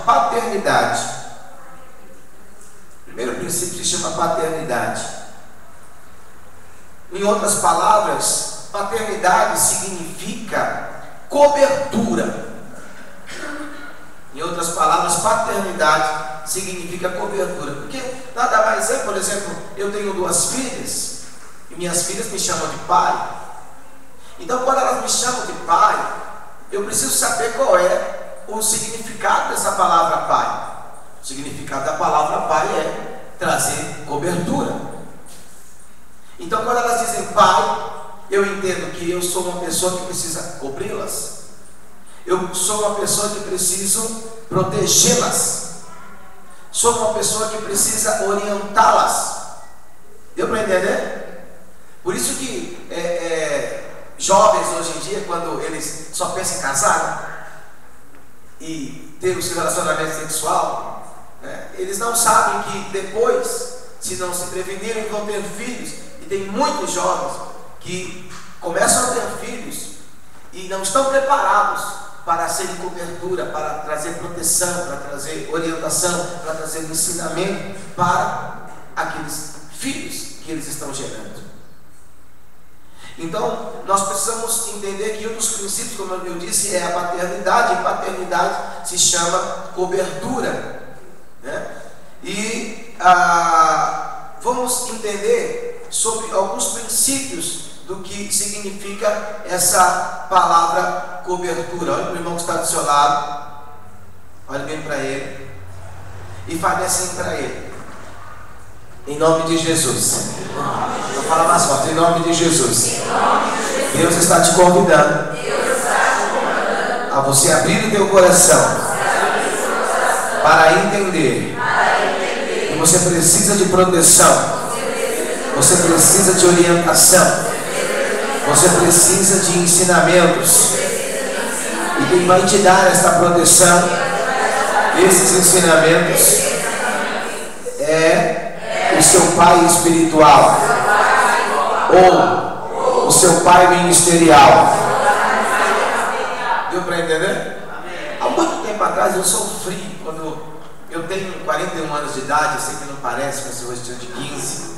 paternidade. O primeiro princípio se chama paternidade. Em outras palavras, paternidade significa cobertura. Em outras palavras, paternidade significa cobertura. Porque nada mais é, por exemplo, eu tenho 2 filhas e minhas filhas me chamam de pai. Então, quando elas me chamam de pai, eu preciso saber qual é o significado dessa palavra pai. O significado da palavra pai é trazer cobertura. Então, quando elas dizem pai, eu entendo que eu sou uma pessoa que precisa cobri-las. Eu sou uma pessoa que preciso protegê-las. Sou uma pessoa que precisa orientá-las. Deu para entender? Por isso que jovens hoje em dia, quando eles só pensam em casar e ter o seu relacionamento sexual, eles não sabem que depois, se não se prevenirem, vão ter filhos. E tem muitos jovens que começam a ter filhos e não estão preparados para serem cobertura, para trazer proteção, para trazer orientação, para trazer ensinamento para aqueles filhos que eles estão gerando. Então, nós precisamos entender que um dos princípios, como eu disse, é a paternidade. E paternidade se chama cobertura, E vamos entender sobre alguns princípios do que significa essa palavra cobertura. Olha para o irmão que está do seu lado, olha bem para ele e fale assim para ele: em nome de Jesus. Vou falar mais forte: em nome de Jesus. Deus está te convidando a você abrir o teu coração para entender que você precisa de proteção, você precisa de orientação, você precisa de ensinamentos. E quem vai te dar esta proteção, esses ensinamentos, é o seu pai espiritual ou o seu pai ministerial. Deu para entender? Há muito tempo atrás eu sofri, quando eu tenho 41 anos de idade, eu sei que não parece, mas eu estou de 15,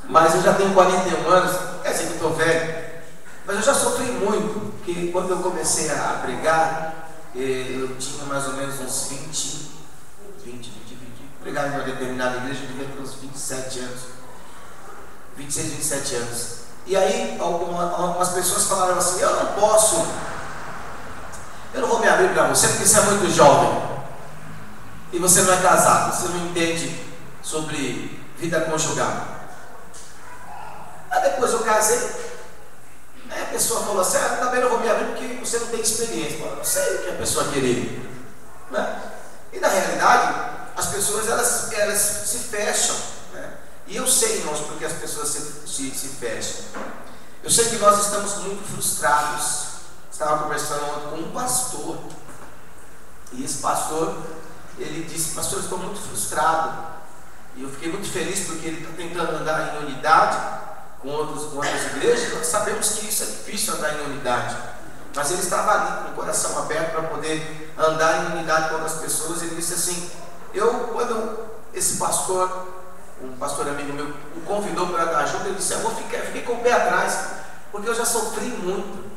mas eu já tenho 41 anos, quer dizer que eu estou velho, mas eu já sofri muito, porque quando eu comecei a pregar, eu tinha mais ou menos uns 20, pregar em uma determinada igreja, eu devia ter uns 27 anos, 26, 27 anos. E aí algumas pessoas falaram assim: eu não vou me abrir para você porque você é muito jovem e você não é casado, você não entende sobre vida conjugal. Aí depois eu casei, aí a pessoa falou assim: também não vou me abrir porque você não tem experiência. Eu não sei o que a pessoa queria, E na realidade as pessoas elas se fecham, E eu sei, irmãos, porque as pessoas se fecham. Eu sei que nós estamos muito frustrados. Estava conversando ontem com um pastor, e esse pastor, ele disse: pastor, eu estou muito frustrado. E eu fiquei muito feliz porque ele está tentando andar em unidade com outras igrejas. Nós sabemos que isso é difícil, andar em unidade, mas ele estava ali com o coração aberto para poder andar em unidade com outras pessoas. Ele disse assim: quando esse pastor, um pastor amigo meu, o convidou para dar junto, ele disse: eu fiquei com o pé atrás, porque eu já sofri muito.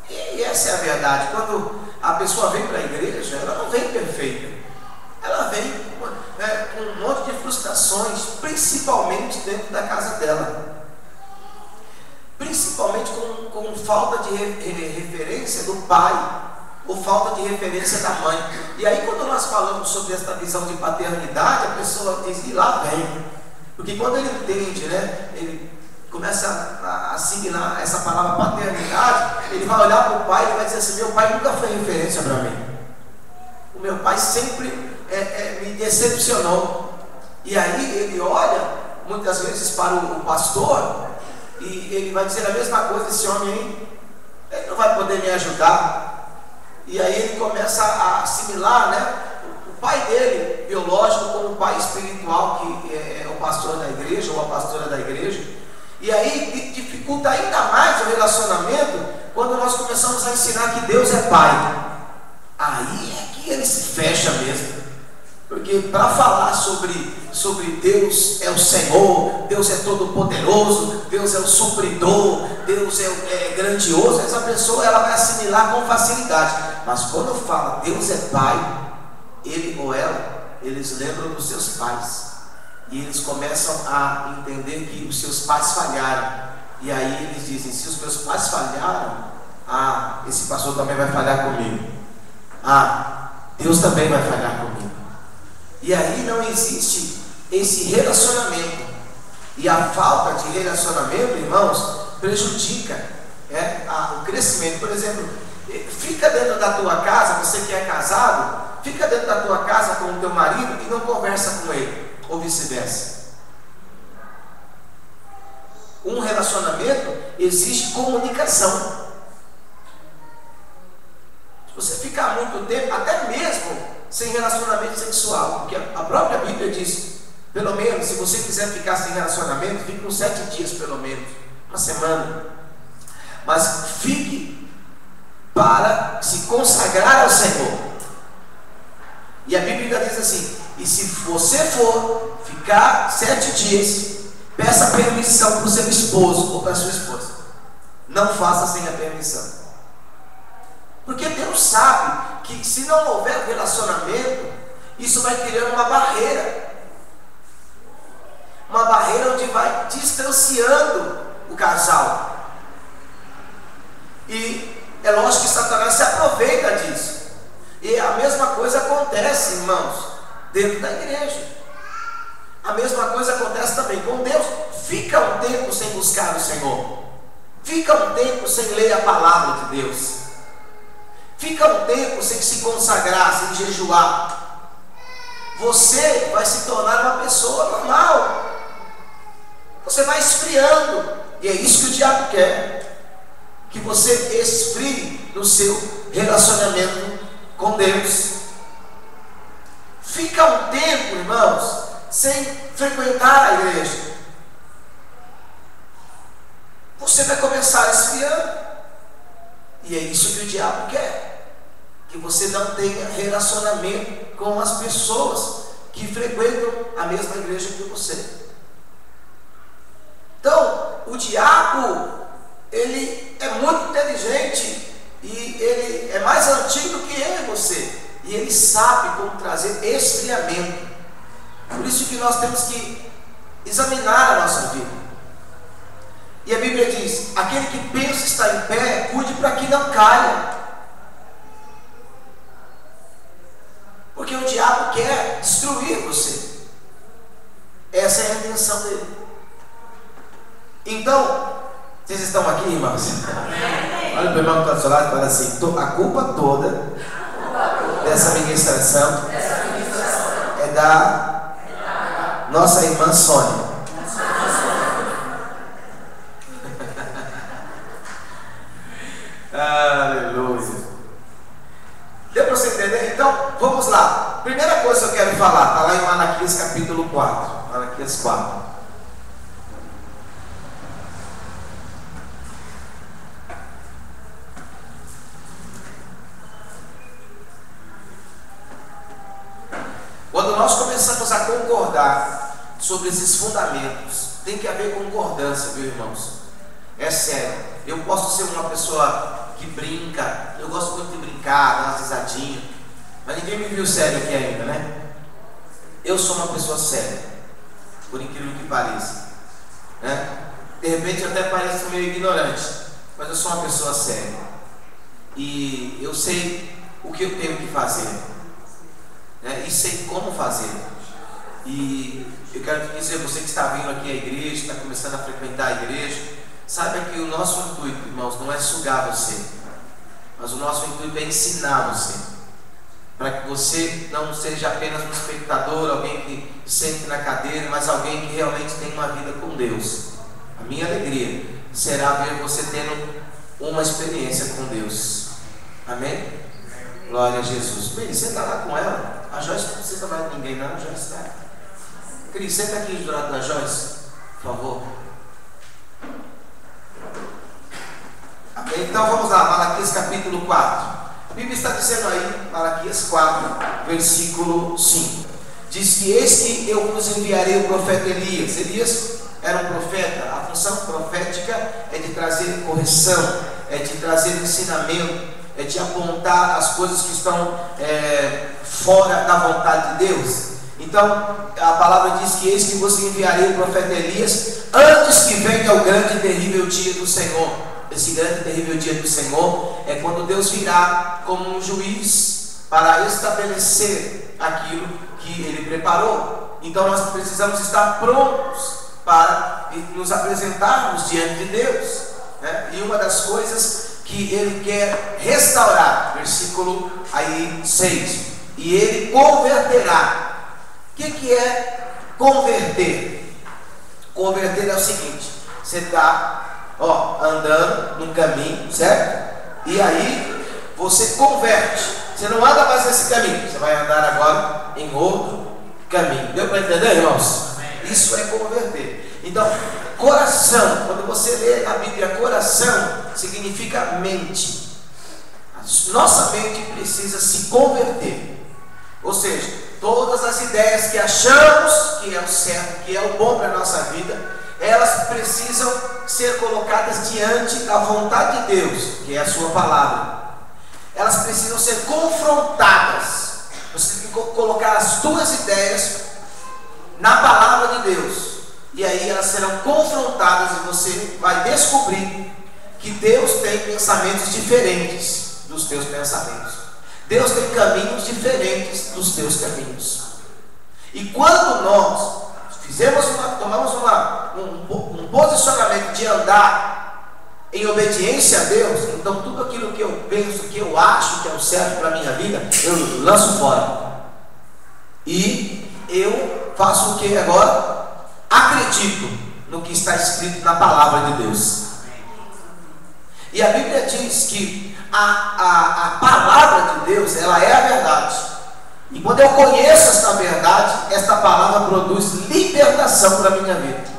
E essa é a verdade. Quando a pessoa vem para a igreja, ela não vem perfeita, ela vem com um monte de frustrações, principalmente dentro da casa dela, principalmente com falta de referência do pai, ou falta de referência da mãe. E aí, quando nós falamos sobre essa visão de paternidade, a pessoa diz: e lá vem. Porque quando ele entende, ele começa a assimilar essa palavra paternidade, ele vai olhar para o pai e vai dizer assim: meu pai nunca foi referência para mim, o meu pai sempre me decepcionou. E aí ele olha muitas vezes para o pastor e ele vai dizer a mesma coisa: esse homem aí, ele não vai poder me ajudar. E aí ele começa a assimilar, o pai dele biológico como o pai espiritual, que é o pastor da igreja ou a pastora da igreja. E aí dificulta ainda mais o relacionamento quando nós começamos a ensinar que Deus é pai. Aí é que que ele se fecha mesmo. Porque para falar sobre Deus é o Senhor, Deus é todo poderoso, Deus é o supridor, Deus é grandioso, essa pessoa ela vai assimilar com facilidade. Mas quando fala Deus é Pai, ele ou ela, eles lembram dos seus pais. E eles começam a entender que os seus pais falharam. E aí eles dizem, se os meus pais falharam, esse pastor também vai falhar comigo. Deus também vai falhar comigo. E aí não existe esse relacionamento. E a falta de relacionamento, irmãos, prejudica o crescimento. Por exemplo, fica dentro da tua casa, você que é casado, fica dentro da tua casa com o teu marido e não conversa com ele, ou vice-versa. Um relacionamento exige comunicação. Se você ficar muito tempo, até mesmo sem relacionamento sexual, porque a própria Bíblia diz, pelo menos, se você quiser ficar sem relacionamento, fique uns 7 dias pelo menos, uma semana, mas fique para se consagrar ao Senhor. E a Bíblia diz assim, e se você for ficar 7 dias, peça permissão para o seu esposo ou para a sua esposa. Não faça sem a permissão. Porque Deus sabe que se não houver relacionamento, isso vai criando uma barreira. Uma barreira onde vai distanciando o casal. E é lógico que Satanás se aproveita disso. E a mesma coisa acontece, irmãos, dentro da igreja. A mesma coisa acontece também com Deus. Fica um tempo sem buscar o Senhor. Fica um tempo sem ler a palavra de Deus. Fica um tempo sem se consagrar, sem jejuar. Você vai se tornar uma pessoa normal. Você vai esfriando. E é isso que o diabo quer. Que você esfrie no seu relacionamento com Deus. Fica um tempo, irmãos, sem frequentar a igreja. Você vai começar a esfriar. E é isso que o diabo quer. Que você não tenha relacionamento com as pessoas que frequentam a mesma igreja que você. Então, o diabo, ele é muito inteligente e ele é mais antigo que eu e você. E ele sabe como trazer esfriamento. Por isso que nós temos que examinar a nossa vida. E a Bíblia diz, aquele que pensa estar em pé, cuide para que não caia. Porque o diabo quer destruir você. Essa é a intenção dele. Então, vocês estão aqui, irmãos? Olha para o irmão que está do seu lado e fala assim, a culpa toda dessa ministração é da nossa irmã Sônia. Aleluia. Deu para você entender? Então, vamos lá. Primeira coisa que eu quero falar, está lá em Malaquias capítulo 4. Malaquias 4. Quando nós começamos a concordar sobre esses fundamentos, tem que haver concordância, viu, irmãos? É sério. Eu posso ser uma pessoa que brinca, eu gosto muito de brincar, dar umas risadinhas, mas ninguém me viu sério aqui ainda, né? Eu sou uma pessoa séria, por incrível que pareça, né? De repente eu até pareço meio ignorante, mas eu sou uma pessoa séria e eu sei o que eu tenho que fazer, né? E sei como fazer. E eu quero te dizer, você que está vindo aqui à igreja, está começando a frequentar a igreja, saiba que o nosso intuito, irmãos, não é sugar você, mas o nosso intuito é ensinar você, para que você não seja apenas um espectador, alguém que sente na cadeira, mas alguém que realmente tem uma vida com Deus. A minha alegria será ver você tendo uma experiência com Deus. Amém? Glória a Jesus. Bem, senta lá com ela. A Joyce não precisa mais de ninguém, não. A Joyce está. Cris, senta aqui do lado da Joyce, por favor. Então vamos lá, Malaquias capítulo 4. Bíblia está dizendo aí, Malaquias 4, versículo 5. Diz que eis que eu vos enviarei o profeta Elias. Elias era um profeta. A função profética é de trazer correção, é de trazer ensinamento, é de apontar as coisas que estão fora da vontade de Deus. Então a palavra diz que eis que vos enviarei o profeta Elias antes que venha o grande e terrível dia do Senhor. Esse grande e terrível dia do Senhor é quando Deus virá como um juiz para estabelecer aquilo que Ele preparou. Então nós precisamos estar prontos para nos apresentarmos diante de Deus, né? E uma das coisas que Ele quer restaurar, versículo aí 6, e Ele converterá. O que é converter? Converter é o seguinte: você está andando num caminho, certo? E aí você converte. Você não anda mais nesse caminho, você vai andar agora em outro caminho. Deu para entender, irmãos? Isso é converter. Então, coração, quando você lê a Bíblia, coração significa mente. A nossa mente precisa se converter. Ou seja, todas as ideias que achamos que é o certo, que é o bom para a nossa vida, elas precisam ser colocadas diante da vontade de Deus, que é a sua palavra. Elas precisam ser confrontadas. Você tem que colocar as tuas ideias na palavra de Deus, e aí elas serão confrontadas e você vai descobrir que Deus tem pensamentos diferentes dos teus pensamentos. Deus tem caminhos diferentes dos teus caminhos. E quando nós tomamos um posicionamento de andar em obediência a Deus, então tudo aquilo que eu penso, que eu acho que é o certo para a minha vida, eu lanço fora. E eu faço o que agora? Acredito no que está escrito na palavra de Deus. E a Bíblia diz que a palavra de Deus, ela é a verdade. E quando eu conheço esta verdade, esta palavra produz libertação para a minha vida.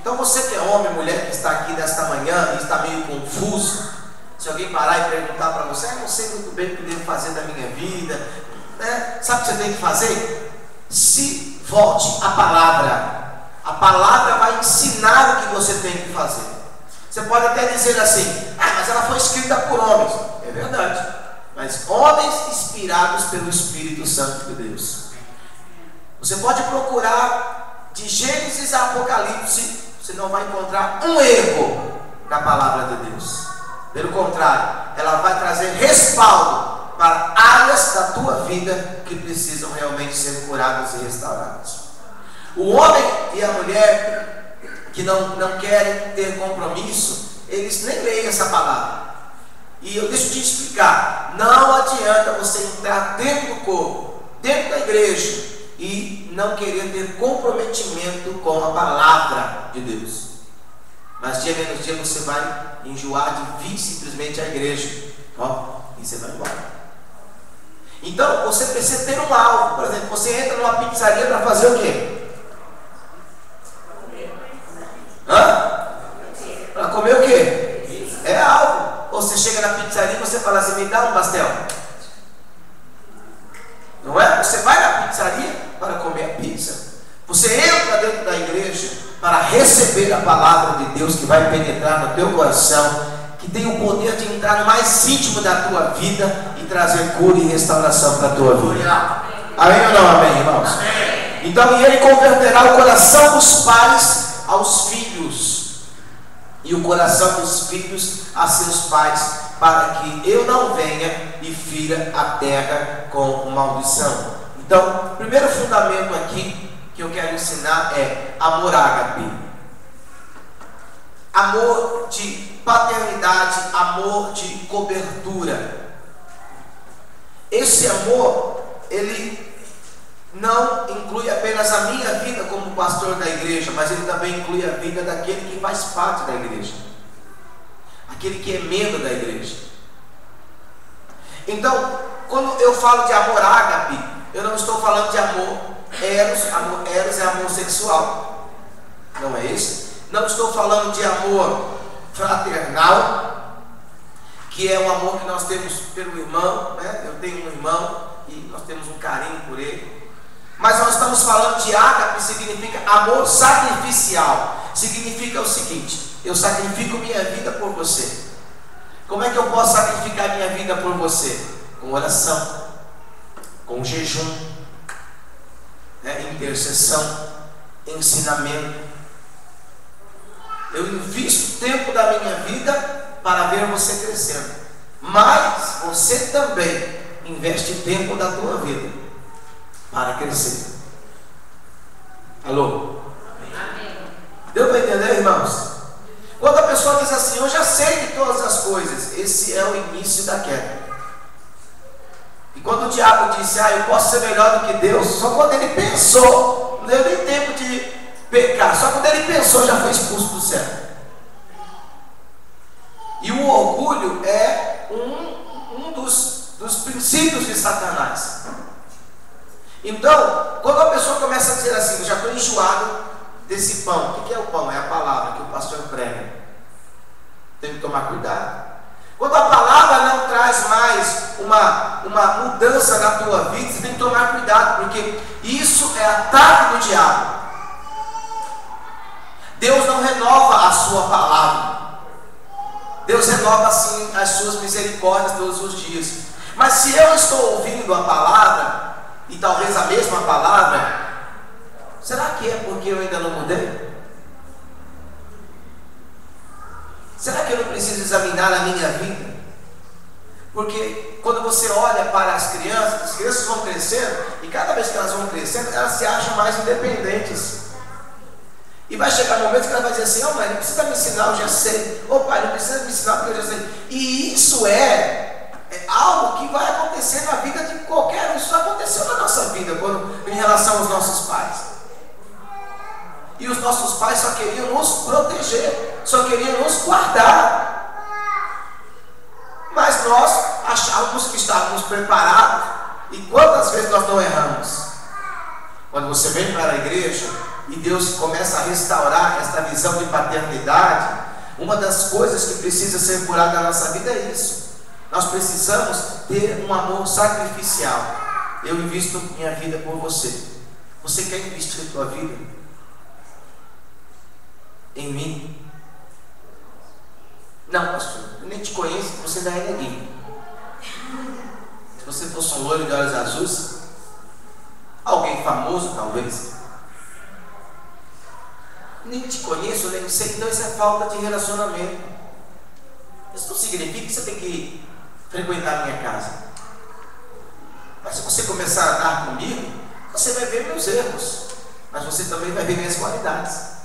Então você que é homem, mulher, que está aqui nesta manhã e está meio confuso, se alguém parar e perguntar para você: não sei muito bem o que devo fazer da minha vida, né? Sabe o que você tem que fazer? Se volte à palavra. A palavra vai ensinar o que você tem que fazer. Você pode até dizer assim: mas ela foi escrita por homens. É verdade, mas homens inspirados pelo Espírito Santo de Deus. Você pode procurar de Gênesis a Apocalipse, você não vai encontrar um erro na palavra de Deus. Pelo contrário, ela vai trazer respaldo para áreas da tua vida que precisam realmente ser curadas e restauradas. O homem e a mulher que não querem ter compromisso, eles nem leem essa palavra. E eu deixo te explicar: não adianta você entrar dentro do corpo, dentro da igreja, e não querer ter comprometimento com a palavra de Deus. Mas dia menos dia você vai enjoar de vir simplesmente à igreja, e você vai embora. Então você precisa ter um alvo. Por exemplo, você entra numa pizzaria para fazer o quê? Para comer o quê? É algo. Ou você chega na pizzaria e você fala assim: me dá um pastel. Não é? Você vai na pizzaria para comer a pizza. Você entra dentro da igreja para receber a palavra de Deus, que vai penetrar no teu coração, que tem o poder de entrar no mais íntimo da tua vida e trazer cura e restauração para a tua vida. Amém ou não amém, irmãos? Amém. Então, e Ele converterá o coração dos pais aos filhos, e o coração dos filhos a seus pais, para que eu não venha e fira a terra com maldição. Então, o primeiro fundamento aqui que eu quero ensinar é amor ágape. Amor de paternidade, amor de cobertura. Esse amor, ele não inclui apenas a minha vida como pastor da igreja, mas ele também inclui a vida daquele que faz parte da igreja, aquele que é membro da igreja. Então, quando eu falo de amor ágape, eu não estou falando de amor eros. Amor eros é amor sexual, não é esse? Não estou falando de amor fraternal, que que é o amor que nós temos pelo irmão, né? Eu tenho um irmão e nós temos um carinho por ele. Mas nós estamos falando de ágape, que significa amor sacrificial. Significa o seguinte: eu sacrifico minha vida por você. Como é que eu posso sacrificar minha vida por você? Com oração, com jejum, intercessão, ensinamento. Eu invisto tempo da minha vida para ver você crescendo, mas você também investe tempo da tua vida para crescer. Alô? Amém. Deu para entender, irmãos? Quando a pessoa diz assim: eu já sei de todas as coisas, esse é o início da queda. E quando o diabo disse: eu posso ser melhor do que Deus, só quando ele pensou, não deu nem tempo de pecar, só quando ele pensou já foi expulso do céu. E o orgulho é um dos princípios de Satanás. Então, quando a pessoa começa a dizer assim: eu já estou enjoado desse pão. O que é o pão? É a palavra que o pastor prega. Tem que tomar cuidado. Quando a palavra não traz mais uma mudança na tua vida, você tem que tomar cuidado, porque isso é ataque do diabo. Deus não renova a sua palavra. Deus renova assim as suas misericórdias todos os dias. Mas se eu estou ouvindo a palavra, e talvez a mesma palavra, será que é porque eu ainda não mudei? Será que eu não preciso examinar a minha vida? Porque quando você olha para as crianças vão crescendo, e cada vez que elas vão crescendo, elas se acham mais independentes. E vai chegar um momento que ela vai dizer assim: mãe, não precisa me ensinar, eu já sei. Pai, não precisa me ensinar porque eu já sei. E isso é algo que vai acontecer na vida de qualquer um. Isso aconteceu na nossa vida em relação aos nossos pais. E os nossos pais só queriam nos proteger, só queriam nos guardar. Mas nós achávamos que estávamos preparados. E quantas vezes nós não erramos? Quando você vem para a igreja e Deus começa a restaurar esta visão de paternidade, uma das coisas que precisa ser curada na nossa vida é isso. Nós precisamos ter um amor sacrificial. Eu invisto minha vida por você. Você quer investir a tua vida em mim? Não, pastor, eu nem te conheço, você ainda é ninguém. Se você fosse um loiro de olhos azuis, alguém famoso talvez. Nem te conheço, nem sei, então isso é falta de relacionamento. Isso não significa que você tem que frequentar a minha casa. Mas se você começar a andar comigo, você vai ver meus erros, mas você também vai ver minhas qualidades.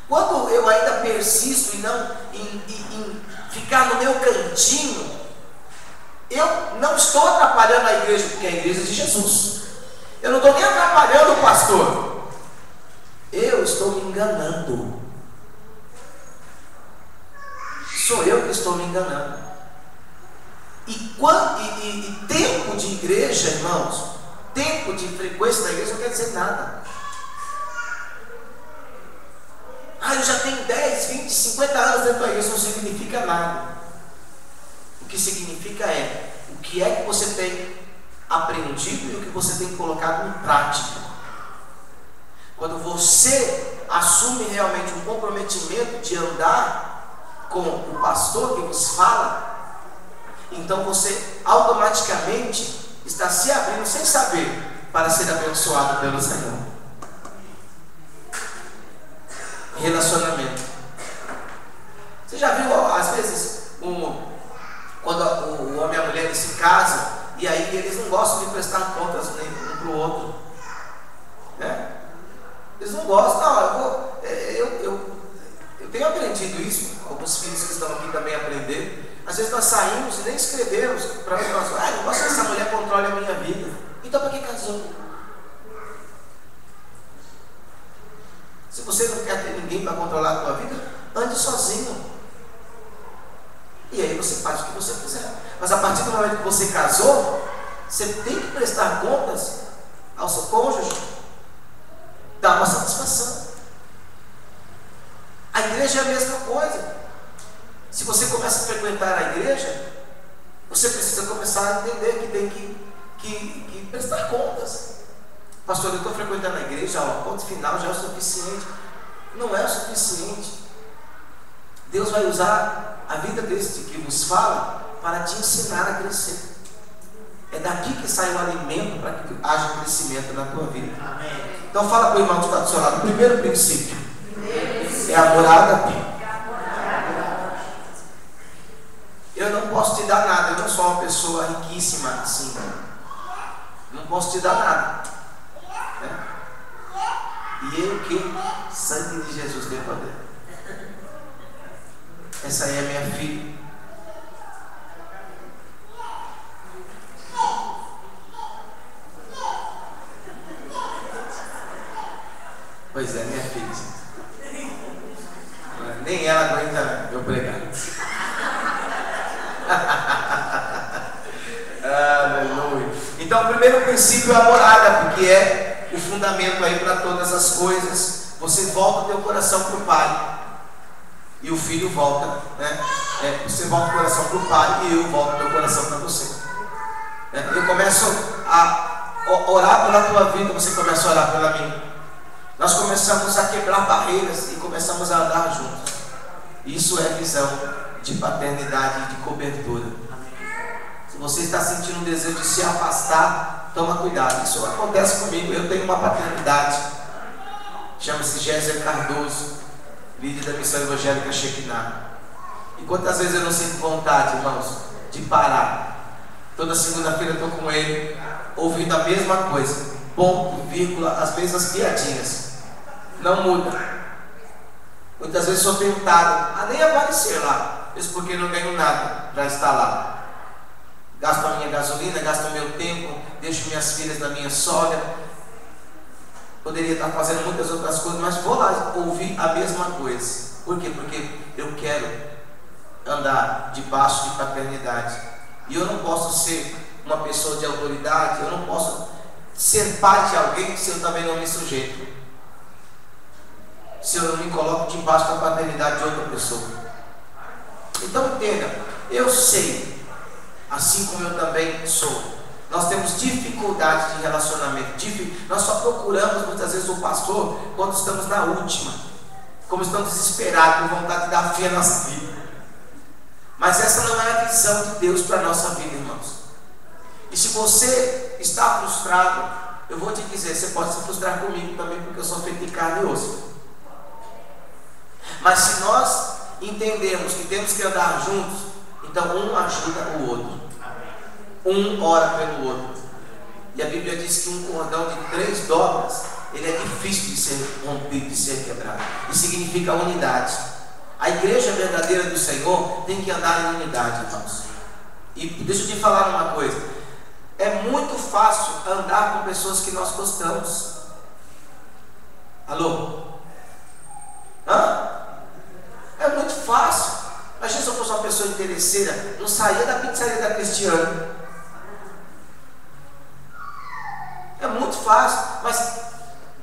Quando eu ainda persisto em ficar no meu cantinho, eu não estou atrapalhando a igreja, porque é a igreja de Jesus. Eu não estou nem atrapalhando o pastor. Eu estou me enganando. Sou eu que estou me enganando. E tempo de igreja, irmãos, tempo de frequência na igreja não quer dizer nada. Eu já tenho 10, 20, 50 anos dentro da igreja, não significa nada. O que significa é o que é que você tem aprendido e o que você tem colocado em prática. Quando você assume realmente um comprometimento de andar com o pastor que vos fala, então você automaticamente está se abrindo sem saber para ser abençoado pelo Senhor. Relacionamento. Você já viu às vezes quando o homem e a mulher se casam e aí eles não gostam de prestar contas um para o outro, né? Eles não gostam. Não, eu tenho aprendido isso. Alguns filhos que estão aqui também aprenderam. Às vezes nós saímos e nem escrevemos para nós. Não gosto que essa mulher controle a minha vida. Então para que casou? Se você não quer ter ninguém para controlar a tua vida, ande sozinho. E aí você faz o que você quiser. Mas a partir do momento que você casou, você tem que prestar contas ao seu cônjuge. Dá uma satisfação. A igreja é a mesma coisa. Se você começa a frequentar a igreja, você precisa começar a entender que tem que prestar contas. Pastor, eu estou frequentando a igreja, o ponto final já é o suficiente. Não é o suficiente. Deus vai usar a vida deste que vos fala para te ensinar a crescer. É daqui que sai o alimento para que haja crescimento na tua vida. Amém. Então fala para o irmão que está do seu lado. O primeiro princípio é amor ágape. Eu não posso te dar nada. Eu não sou uma pessoa riquíssima assim. Não posso te dar nada. Né? E eu que? Sangue de Jesus tem poder. Essa aí é minha filha. Pois é, minha filha. Nem ela aguenta eu pregar. Aleluia. Então, o primeiro princípio é a morada, que é o fundamento aí para todas as coisas. Você volta o teu coração para o Pai e o filho volta, né? Você volta o coração para o Pai e eu volto o meu coração para você. Eu começo a orar pela tua vida, você começa a orar pela minha. Nós começamos a quebrar barreiras e começamos a andar juntos. Isso é visão de paternidade e de cobertura. Se você está sentindo um desejo de se afastar, toma cuidado. Isso acontece comigo. Eu tenho uma paternidade, chama-se Géser Cardoso, líder da missão evangélica Shekinah. E quantas vezes eu não sinto vontade, irmãos, de parar? Toda segunda-feira eu estou com ele, ouvindo a mesma coisa, ponto, vírgula, as mesmas piadinhas. Não muda. Muitas vezes sou tentado a nem aparecer lá, mesmo porque não ganho nada para estar lá. Gasto a minha gasolina, gasto o meu tempo, deixo minhas filhas na minha sogra. Poderia estar fazendo muitas outras coisas, mas vou lá ouvir a mesma coisa. Por quê? Porque eu quero andar debaixo de paternidade. E eu não posso ser uma pessoa de autoridade, eu não posso ser pai de alguém se eu também não me sujeito. Se eu não me coloco debaixo da paternidade de outra pessoa. Então entenda, eu sei, assim como eu também sou, nós temos dificuldade de relacionamento. Nós só procuramos muitas vezes o pastor quando estamos na última, como estamos desesperados, com vontade de dar fim à nossa vida. Mas essa não é a visão de Deus para a nossa vida, irmãos. E se você está frustrado, eu vou te dizer, você pode se frustrar comigo também, porque eu sou feito de carne e osso. Mas se nós entendermos que temos que andar juntos, então um ajuda o outro, um ora pelo outro. E a Bíblia diz que um cordão de 3 dobras, ele é difícil de ser rompido, de ser quebrado. Isso significa unidade. A igreja verdadeira do Senhor tem que andar em unidade, irmãos. E deixa eu te falar uma coisa, é muito fácil andar com pessoas que nós gostamos. Alô? Hã? É muito fácil. Imagina se eu fosse uma pessoa interesseira, não saía da pizzaria da Cristiane. É muito fácil, mas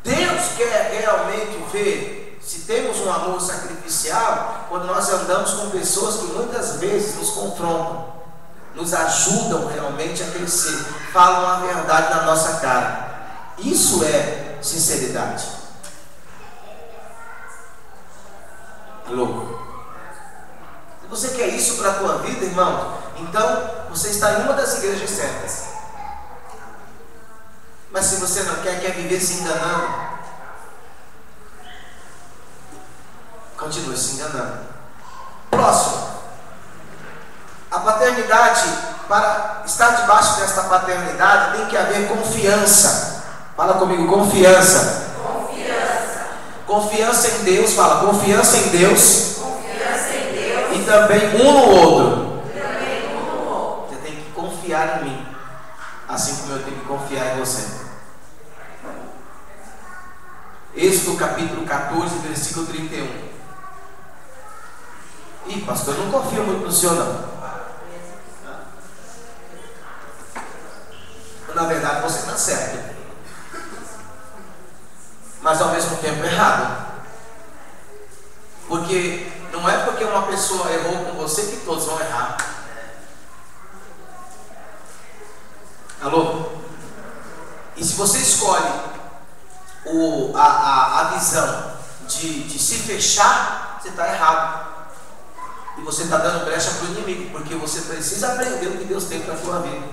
Deus quer realmente ver se temos um amor sacrificial quando nós andamos com pessoas que muitas vezes nos confrontam, nos ajudam realmente a crescer, falam a verdade na nossa cara. Isso é sinceridade. Alô? Se você quer isso para a tua vida, irmão, então você está em uma das igrejas certas. Mas se você não quer viver se enganando, continue se enganando. Próximo. A paternidade, para estar debaixo desta paternidade, tem que haver confiança. Fala comigo, confiança. Confiança. Confiança em Deus, fala, confiança em Deus. Confiança em Deus. E também um no outro. Também um no outro. Você tem que confiar em mim, assim como eu tenho que confiar em você. Êxodo capítulo 14, versículo 31. Ih, pastor, eu não confio muito no senhor não. Na verdade você está certo, mas ao mesmo tempo errado. Porque Não é porque uma pessoa errou com você que todos vão errar. Alô? E se você escolhe a visão de se fechar, você está errado. E você está dando brecha para o inimigo, porque você precisa aprender o que Deus tem para a sua vida.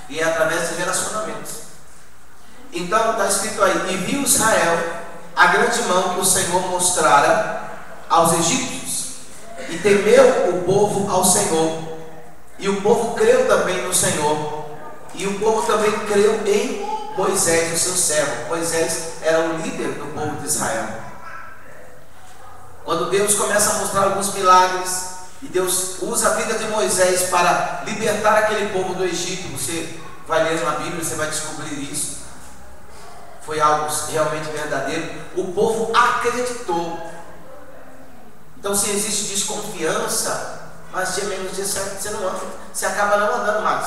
E é através de relacionamentos. Então está escrito aí: e viu Israel a grande mão que o Senhor mostrara aos egípcios, e temeu o povo ao Senhor, e o povo creu também no Senhor, e o povo também creu em Moisés, o seu servo. Moisés era o líder do povo de Israel. Quando Deus começa a mostrar alguns milagres, e Deus usa a vida de Moisés para libertar aquele povo do Egito, você vai ler na Bíblia, você vai descobrir isso. Foi algo realmente verdadeiro. O povo acreditou. Então, se existe desconfiança, mais dia menos dia você não anda, você acaba não andando mais.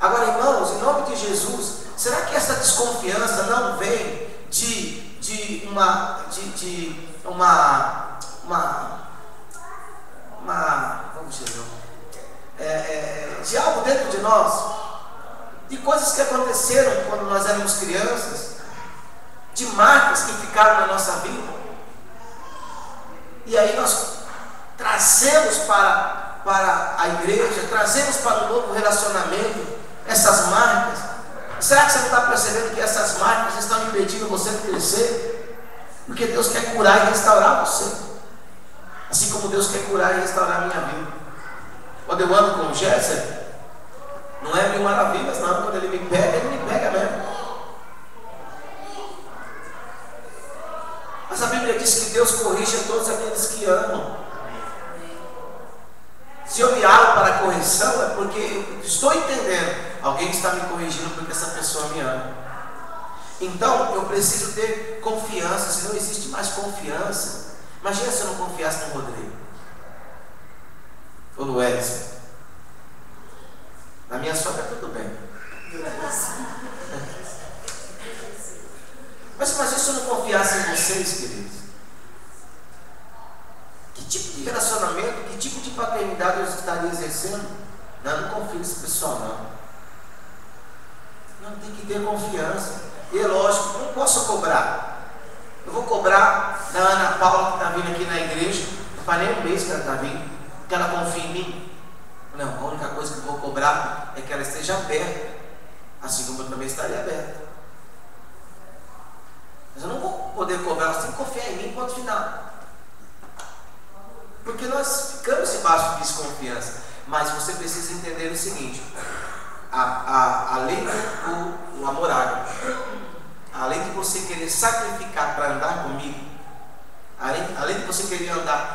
Agora, irmãos, em nome de Jesus, será que essa desconfiança não vem de algo dentro de nós? De coisas que aconteceram quando nós éramos crianças, de marcas que ficaram na nossa vida, e aí nós trazemos para a igreja, trazemos para um novo relacionamento essas marcas. Será que você não está percebendo que essas marcas estão impedindo você de crescer? Porque Deus quer curar e restaurar você, assim como Deus quer curar e restaurar a minha vida. Quando eu ando com o Gerson, não é mil maravilhas não. Quando ele me pega mesmo. Mas a Bíblia diz que Deus corrige a todos aqueles que amam. Se eu me abro para a correção, é porque eu estou entendendo, alguém está me corrigindo porque essa pessoa me ama. Então eu preciso ter confiança. Se não existe mais confiança, imagina se eu não confiasse no Rodrigo ou no Edson. Na minha sogra tudo bem. Mas se eu não confiasse em vocês, queridos, que tipo de relacionamento, que tipo de paternidade eu estaria exercendo? Não confio nesse pessoal, não. Tem que ter confiança. E é lógico, não posso cobrar. Eu vou cobrar da Ana Paula, que está vindo aqui na igreja. Não faz nem um mês que ela está vindo, que ela confia em mim. Não, a única coisa que eu vou cobrar é que ela esteja aberta, assim como eu também estaria aberta. Mas eu não vou poder cobrar, você tem que confiar em mim, ponto final. Porque nós ficamos debaixo de desconfiança. Mas você precisa entender o seguinte: além do amor ágape, além de você querer sacrificar para andar comigo, além de você querer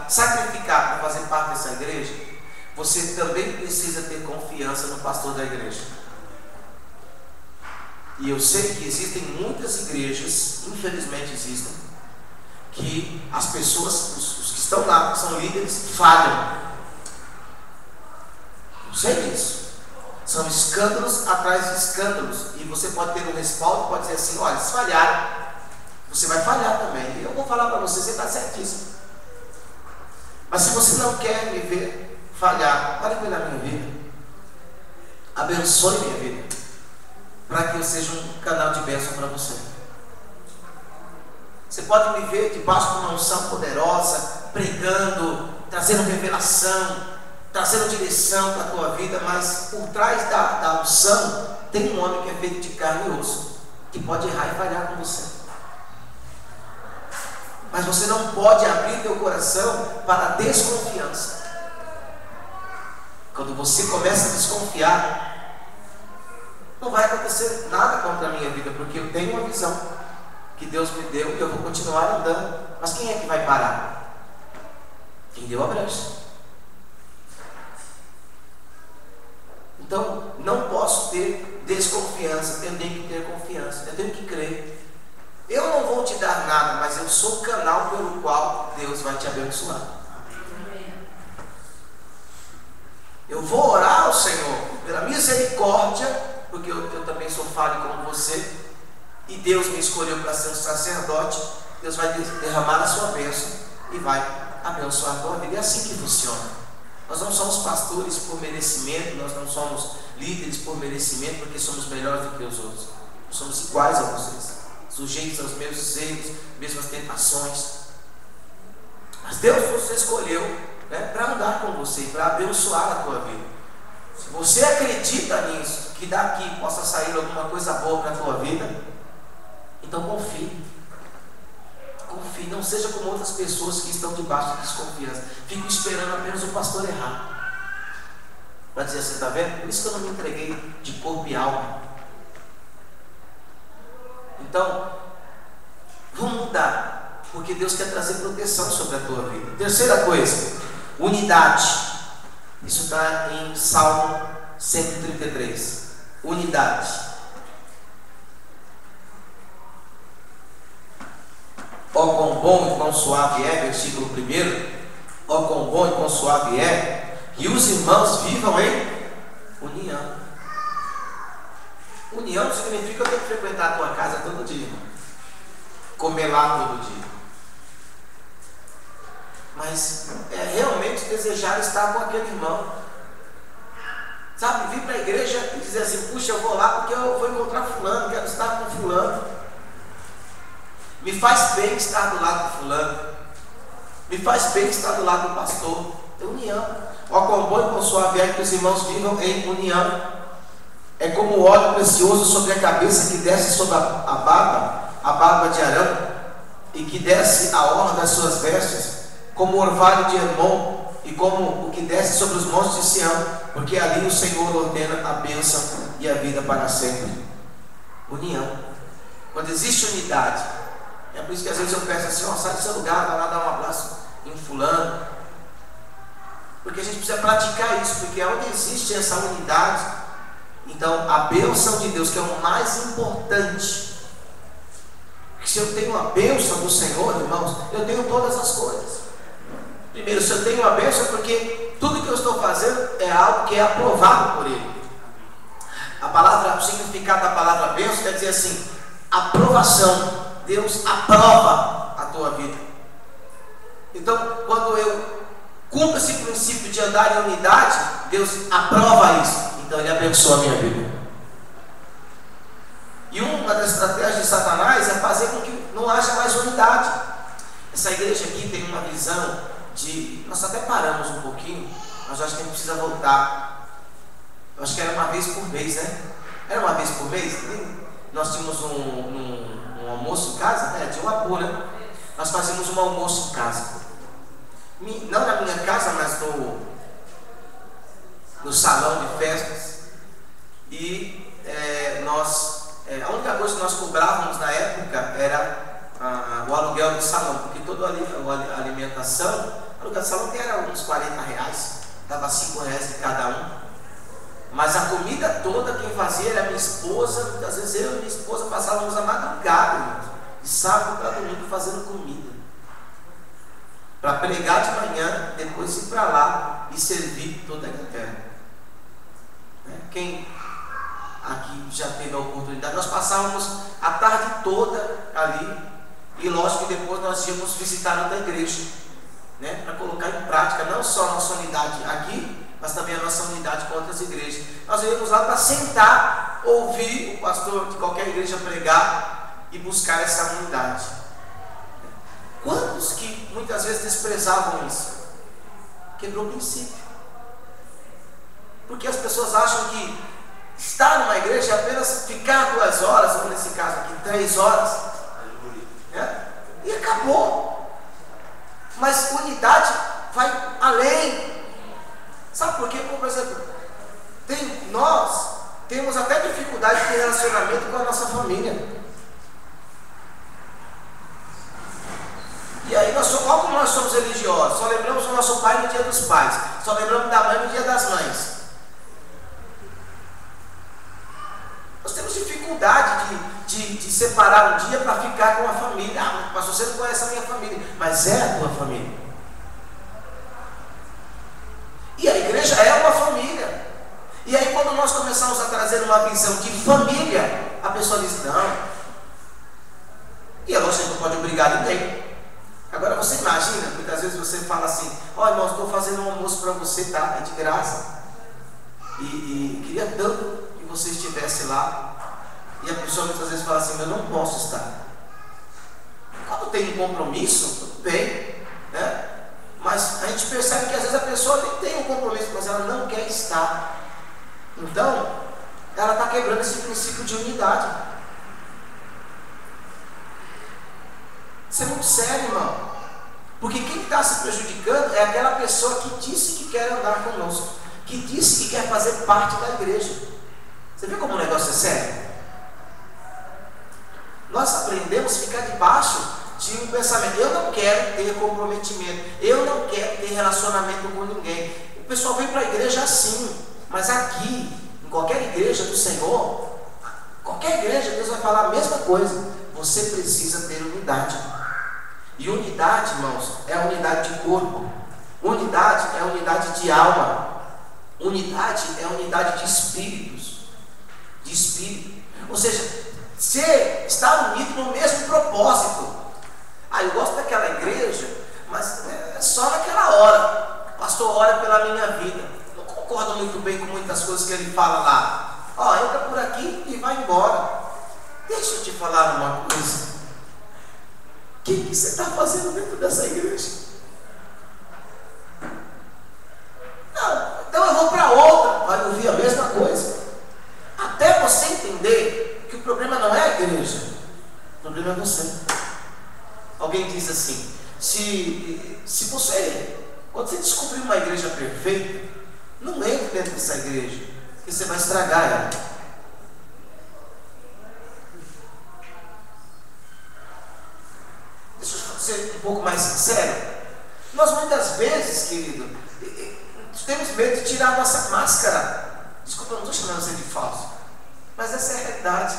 sacrificar para fazer parte dessa igreja, você também precisa ter confiança no pastor da igreja. E eu sei que existem muitas igrejas, infelizmente existem, que as pessoas, os que estão lá, que são líderes, falham. Eu sei disso. São escândalos atrás de escândalos. E você pode ter um respaldo, pode dizer assim: olha, se falharam, você vai falhar também. E eu vou falar para você, você está certíssimo. Mas se você não quer me ver falhar, pare com na minha vida. Abençoe minha vida, para que eu seja um canal de bênção para você. Você pode me ver debaixo de uma unção poderosa, pregando, trazendo revelação, trazendo direção para a tua vida, mas por trás da unção tem um homem que é feito de carne e osso, que pode errar e falhar com você. Mas você não pode abrir teu coração para a desconfiança. Quando você começa a desconfiar, não vai acontecer nada contra a minha vida, porque eu tenho uma visão que Deus me deu e eu vou continuar andando. Mas quem é que vai parar? Quem deu a brecha. Então, não posso ter desconfiança, eu tenho que ter confiança, eu tenho que crer. Eu não vou te dar nada, mas eu sou o canal pelo qual Deus vai te abençoar. Eu vou orar ao Senhor pela misericórdia, porque eu também sou falho como você, e Deus me escolheu para ser um sacerdote. Deus vai derramar a sua bênção e vai abençoar a tua vida. É assim que funciona. Nós não somos pastores por merecimento, nós não somos líderes por merecimento, porque somos melhores do que os outros. Nós somos iguais a vocês, sujeitos aos mesmos erros, mesmas tentações. Mas Deus nos escolheu, né, para andar com você, para abençoar a tua vida. Se você acredita nisso, que daqui possa sair alguma coisa boa para a tua vida, então confie. Confie, não seja como outras pessoas que estão debaixo de desconfiança. Fico esperando apenas o pastor errar, para dizer assim, está vendo? Por isso que eu não me entreguei de corpo e alma. Então, vamos mudar, porque Deus quer trazer proteção sobre a tua vida. Terceira coisa, unidade. Isso está em Salmo 133. Unidade. Ó quão bom e quão suave é, versículo 1. Ó quão bom e quão suave é que os irmãos vivam em união. União significa eu tenho que frequentar a tua casa todo dia, comer lá todo dia. Mas é realmente desejar estar com aquele irmão. Sabe, vir para a igreja e dizer assim, puxa, eu vou lá porque eu vou encontrar fulano, quero estar com fulano. Me faz bem estar do lado do fulano. Me faz bem estar do lado do pastor. É união. Ó quão bom e quão suave é que os irmãos vivam em união. É como o óleo precioso sobre a cabeça que desce sobre a barba de Arão, e que desce a orla das suas vestes, como o orvalho de Hermon, e como o que desce sobre os montes de Sião, porque ali o Senhor ordena a bênção e a vida para sempre. União. Quando existe unidade, é por isso que às vezes eu peço assim, ó, sai do seu lugar, vai lá dar um abraço em fulano, porque a gente precisa praticar isso, porque onde existe essa unidade, então a bênção de Deus, que é o mais importante, se eu tenho a bênção do Senhor, irmãos, eu tenho todas as coisas. Primeiro, se eu tenho a bênção, é porque tudo que eu estou fazendo é algo que é aprovado por Ele. A palavra, o significado da palavra bênção quer dizer assim, aprovação. Deus aprova a tua vida. Então, quando eu cumpro esse princípio de andar em unidade, Deus aprova isso. Então Ele abençoa a minha vida. E uma das estratégias de Satanás é fazer com que não haja mais unidade. Essa igreja aqui tem uma visão de... Nós até paramos um pouquinho, mas acho que a gente precisa voltar. Eu acho que era uma vez por mês, né? Era uma vez por mês? Nós tínhamos um almoço em casa, né? Tinha uma boa, né? Nós fazíamos um almoço em casa. Não na minha casa, mas no salão de festas. E a única coisa que nós cobrávamos na época era o aluguel do salão, porque toda a alimentação, o aluguel do salão era uns R$40, dava R$5 de cada um. Mas a comida toda quem fazia era minha esposa. Às vezes eu e minha esposa passávamos a madrugada, irmãos, de sábado para domingo fazendo comida, para pregar de manhã, depois ir para lá e servir toda a galera. Quem aqui já teve a oportunidade, nós passávamos a tarde toda ali, e lógico que depois nós íamos visitar outra igreja, né, para colocar em prática não só a nossa unidade aqui, mas também a nossa unidade com outras igrejas. Nós íamos lá para sentar, ouvir o pastor de qualquer igreja pregar e buscar essa unidade. Quantos que muitas vezes desprezavam isso? Quebrou o princípio. Porque as pessoas acham que estar numa igreja é apenas ficar 2 horas, ou nesse caso aqui 3 horas, e acabou. Mas unidade vai além. Sabe por quê? Por exemplo, nós temos até dificuldade de relacionamento com a nossa família. E aí, como nós somos religiosos, só lembramos do nosso pai no dia dos pais, só lembramos da mãe no dia das mães. Nós temos dificuldade de separar um dia para ficar com a família. Ah, pastor, você não conhece a minha família, mas é a tua família. E a igreja é uma família. E aí, quando nós começamos a trazer uma visão de família, a pessoa diz, não. E a gente não pode obrigar ninguém. Agora você imagina, muitas vezes você fala assim: ó, irmão, estou fazendo um almoço para você, tá? É de graça. E queria tanto que você estivesse lá. E a pessoa muitas vezes fala assim: eu não posso estar. Quando tem um compromisso, tudo bem, né? Mas a gente percebe que às vezes a pessoa nem tem um compromisso, mas ela não quer estar. Então, ela está quebrando esse princípio de unidade. Isso é muito sério, irmão. Porque quem está se prejudicando é aquela pessoa que disse que quer andar conosco, que disse que quer fazer parte da igreja. Você vê como o negócio é sério? Nós aprendemos a ficar debaixo de um pensamento: eu não quero ter comprometimento, eu não quero ter relacionamento com ninguém. O pessoal vem para a igreja assim, mas aqui, em qualquer igreja do Senhor, qualquer igreja, Deus vai falar a mesma coisa. Você precisa ter unidade. E unidade, irmãos, é a unidade de corpo. Unidade é a unidade de alma. Unidade é a unidade de espíritos. De espírito. Ou seja, você está unido no mesmo propósito. Ah, eu gosto daquela igreja, mas é só naquela hora. O pastor ora pela minha vida. Não concordo muito bem com muitas coisas que ele fala lá. Ó, entra por aqui e vai embora. Deixa eu te falar uma coisa. O que você está fazendo dentro dessa igreja? Não, então eu vou para outra, vai ouvir a mesma coisa. Até você entender que o problema não é a igreja, o problema é você. Alguém diz assim: se você, quando você descobrir uma igreja perfeita, não entre dentro dessa igreja, porque você vai estragar ela. Deixa eu ser um pouco mais sincero. Nós muitas vezes, querido, temos medo de tirar a nossa máscara. Desculpa, eu não estou chamando você de falso, mas essa é a realidade.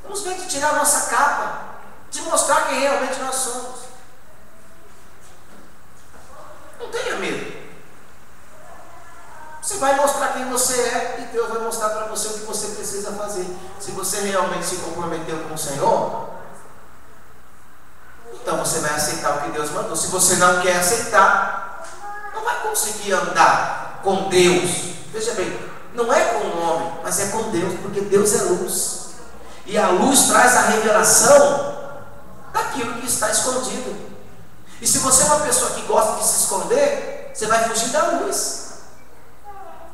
Temos medo de tirar a nossa capa, de mostrar quem realmente nós somos. Não tenha medo. Você vai mostrar quem você é e Deus vai mostrar para você o que você precisa fazer. Se você realmente se comprometeu com o Senhor, então você vai aceitar o que Deus mandou. Se você não quer aceitar, não vai conseguir andar com Deus. Veja bem, não é com o homem, mas é com Deus, porque Deus é luz. E a luz traz a revelação daquilo que está escondido. E se você é uma pessoa que gosta de se esconder, você vai fugir da luz.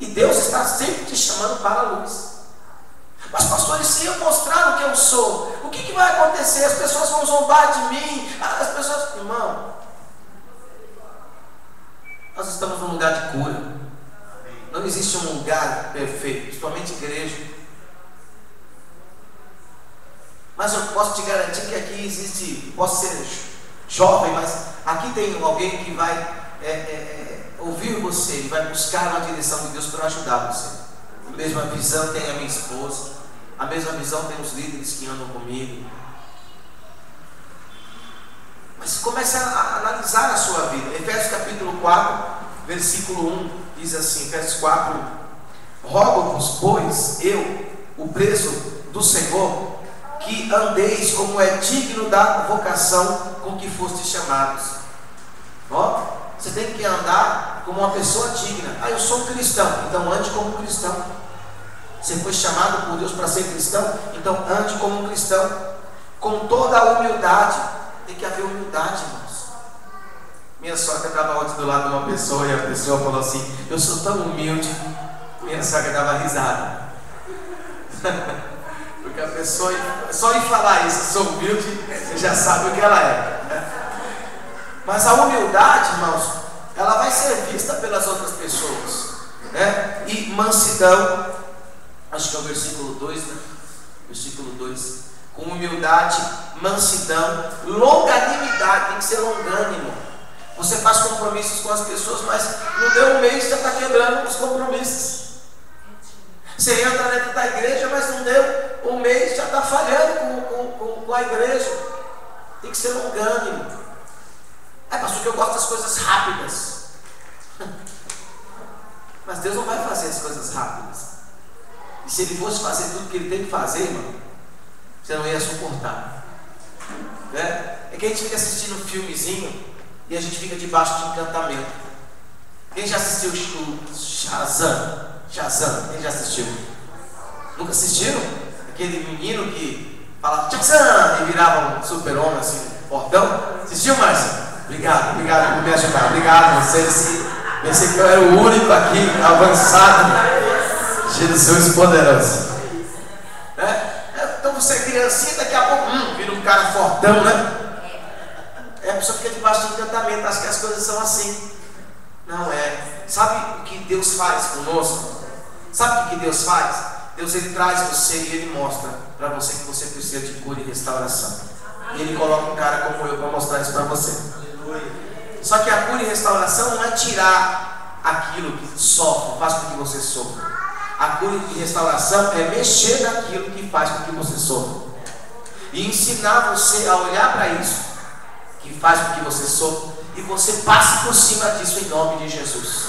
E Deus está sempre te chamando para a luz. Mas pastor, e se eu mostrar o que eu sou, o que vai acontecer? As pessoas vão zombar de mim. As pessoas... Irmão, nós estamos num lugar de cura. Não existe um lugar perfeito, principalmente igreja. Mas eu posso te garantir que aqui existe, posso ser jovem, mas aqui tem alguém que vai ouvir você, ele vai buscar uma direção de Deus para ajudar você. A mesma visão tem a minha esposa, a mesma visão tem os líderes que andam comigo. Mas comece a analisar a sua vida. Efésios capítulo 4, versículo 1, diz assim, Efésios 4, 1: rogo-vos, pois, eu, o preso do Senhor, que andeis como é digno da vocação com que fostes chamados. Ó, você tem que andar como uma pessoa digna. Ah, eu sou um cristão, então ande como um cristão. Você foi chamado por Deus para ser cristão, então ande como um cristão, com toda a humildade. Tem que haver humildade, irmãos. Minha sogra estava ontem do lado de uma pessoa e a pessoa falou assim: eu sou tão humilde. Minha sogra dava risada. Porque a pessoa, só em falar isso, eu sou humilde, você já sabe o que ela é, né? Mas a humildade, irmãos, ela vai ser vista pelas outras pessoas, né? E mansidão, acho que é o versículo 2, né? Versículo 2: com humildade, mansidão, longanimidade. Tem que ser longânimo. Você faz compromissos com as pessoas, mas não deu um mês, já está quebrando os compromissos. Você entra dentro da igreja, mas não deu um mês, já está falhando com a igreja. Tem que ser longânimo. Pastor, que eu gosto das coisas rápidas. Mas Deus não vai fazer as coisas rápidas. E se Ele fosse fazer tudo que Ele tem que fazer, irmão, você não ia suportar, né? é que a gente fica assistindo um filmezinho e a gente fica debaixo de encantamento. Quem já assistiu o Shazam? Shazam, quem já assistiu? Nunca assistiram? Aquele menino que falava Shazam e virava um super-homem assim, fortão. Assistiu, Márcio? Obrigado por me ajudar. Obrigado, pensei que eu era o único aqui avançado. Jesus poderoso. Então você é criancinha, daqui a pouco vira um cara fortão, né? A pessoa fica debaixo de encantamento, acha que as coisas são assim. Não é. Sabe o que Deus faz conosco? Sabe o que Deus faz? Deus, ele traz você e ele mostra para você que você precisa de cura e restauração. E ele coloca um cara como eu para mostrar isso para você. Só que a cura e restauração não é tirar aquilo que sofre, faz com que você sofra. A cura e restauração é mexer naquilo que faz com que você sofra e ensinar você a olhar para isso que faz com que você sofra e você passe por cima disso em nome de Jesus.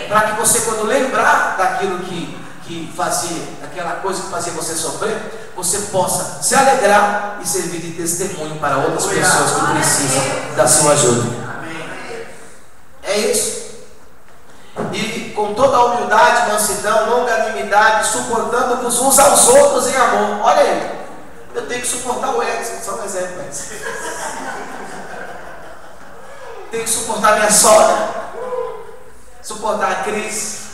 Para que você, quando lembrar daquilo que fazia, aquela coisa que fazia você sofrer, você possa se alegrar e servir de testemunho para outras pessoas que precisam da sua ajuda. É isso. E com toda a humildade, mansidão, longanimidade, suportando-vos uns aos outros em amor. Olha aí, eu tenho que suportar o Edson, só um exemplo, Edson. Tenho que suportar minha sogra, suportar a Cris.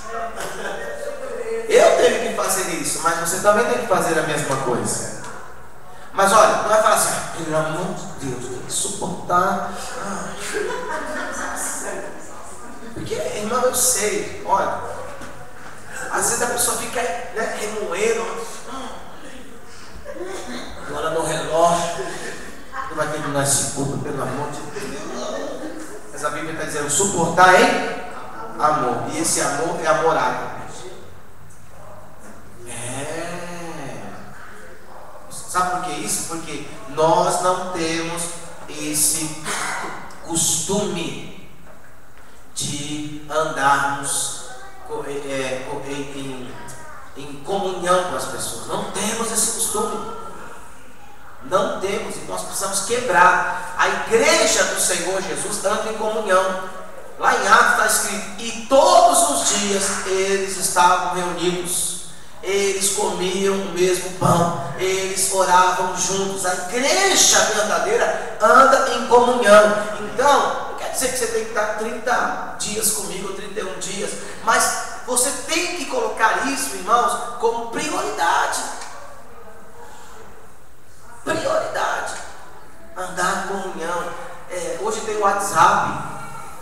Eu tenho que fazer isso, mas você também tem que fazer a mesma coisa. Mas olha, não vai falar assim, pelo amor de Deus, tem que suportar. Porque, irmão, eu sei, olha, às vezes a pessoa fica remoendo, agora no relógio, não vai terminar esse culto, pelo amor de Deus. Mas a Bíblia está dizendo, suportar em amor, e esse amor é amor ágape. Sabe por que isso? Porque nós não temos esse costume de andarmos em comunhão com as pessoas. Não temos esse costume. Não temos, e nós precisamos quebrar. A igreja do Senhor Jesus anda em comunhão. Lá em Atos está escrito: e todos os dias eles estavam reunidos, eles comiam o mesmo pão, eles oravam juntos. A igreja verdadeira anda em comunhão. Então, não quer dizer que você tem que estar 30 dias comigo, ou 31 dias, mas você tem que colocar isso, irmãos, como prioridade. Prioridade. Andar em comunhão. Hoje tem o WhatsApp,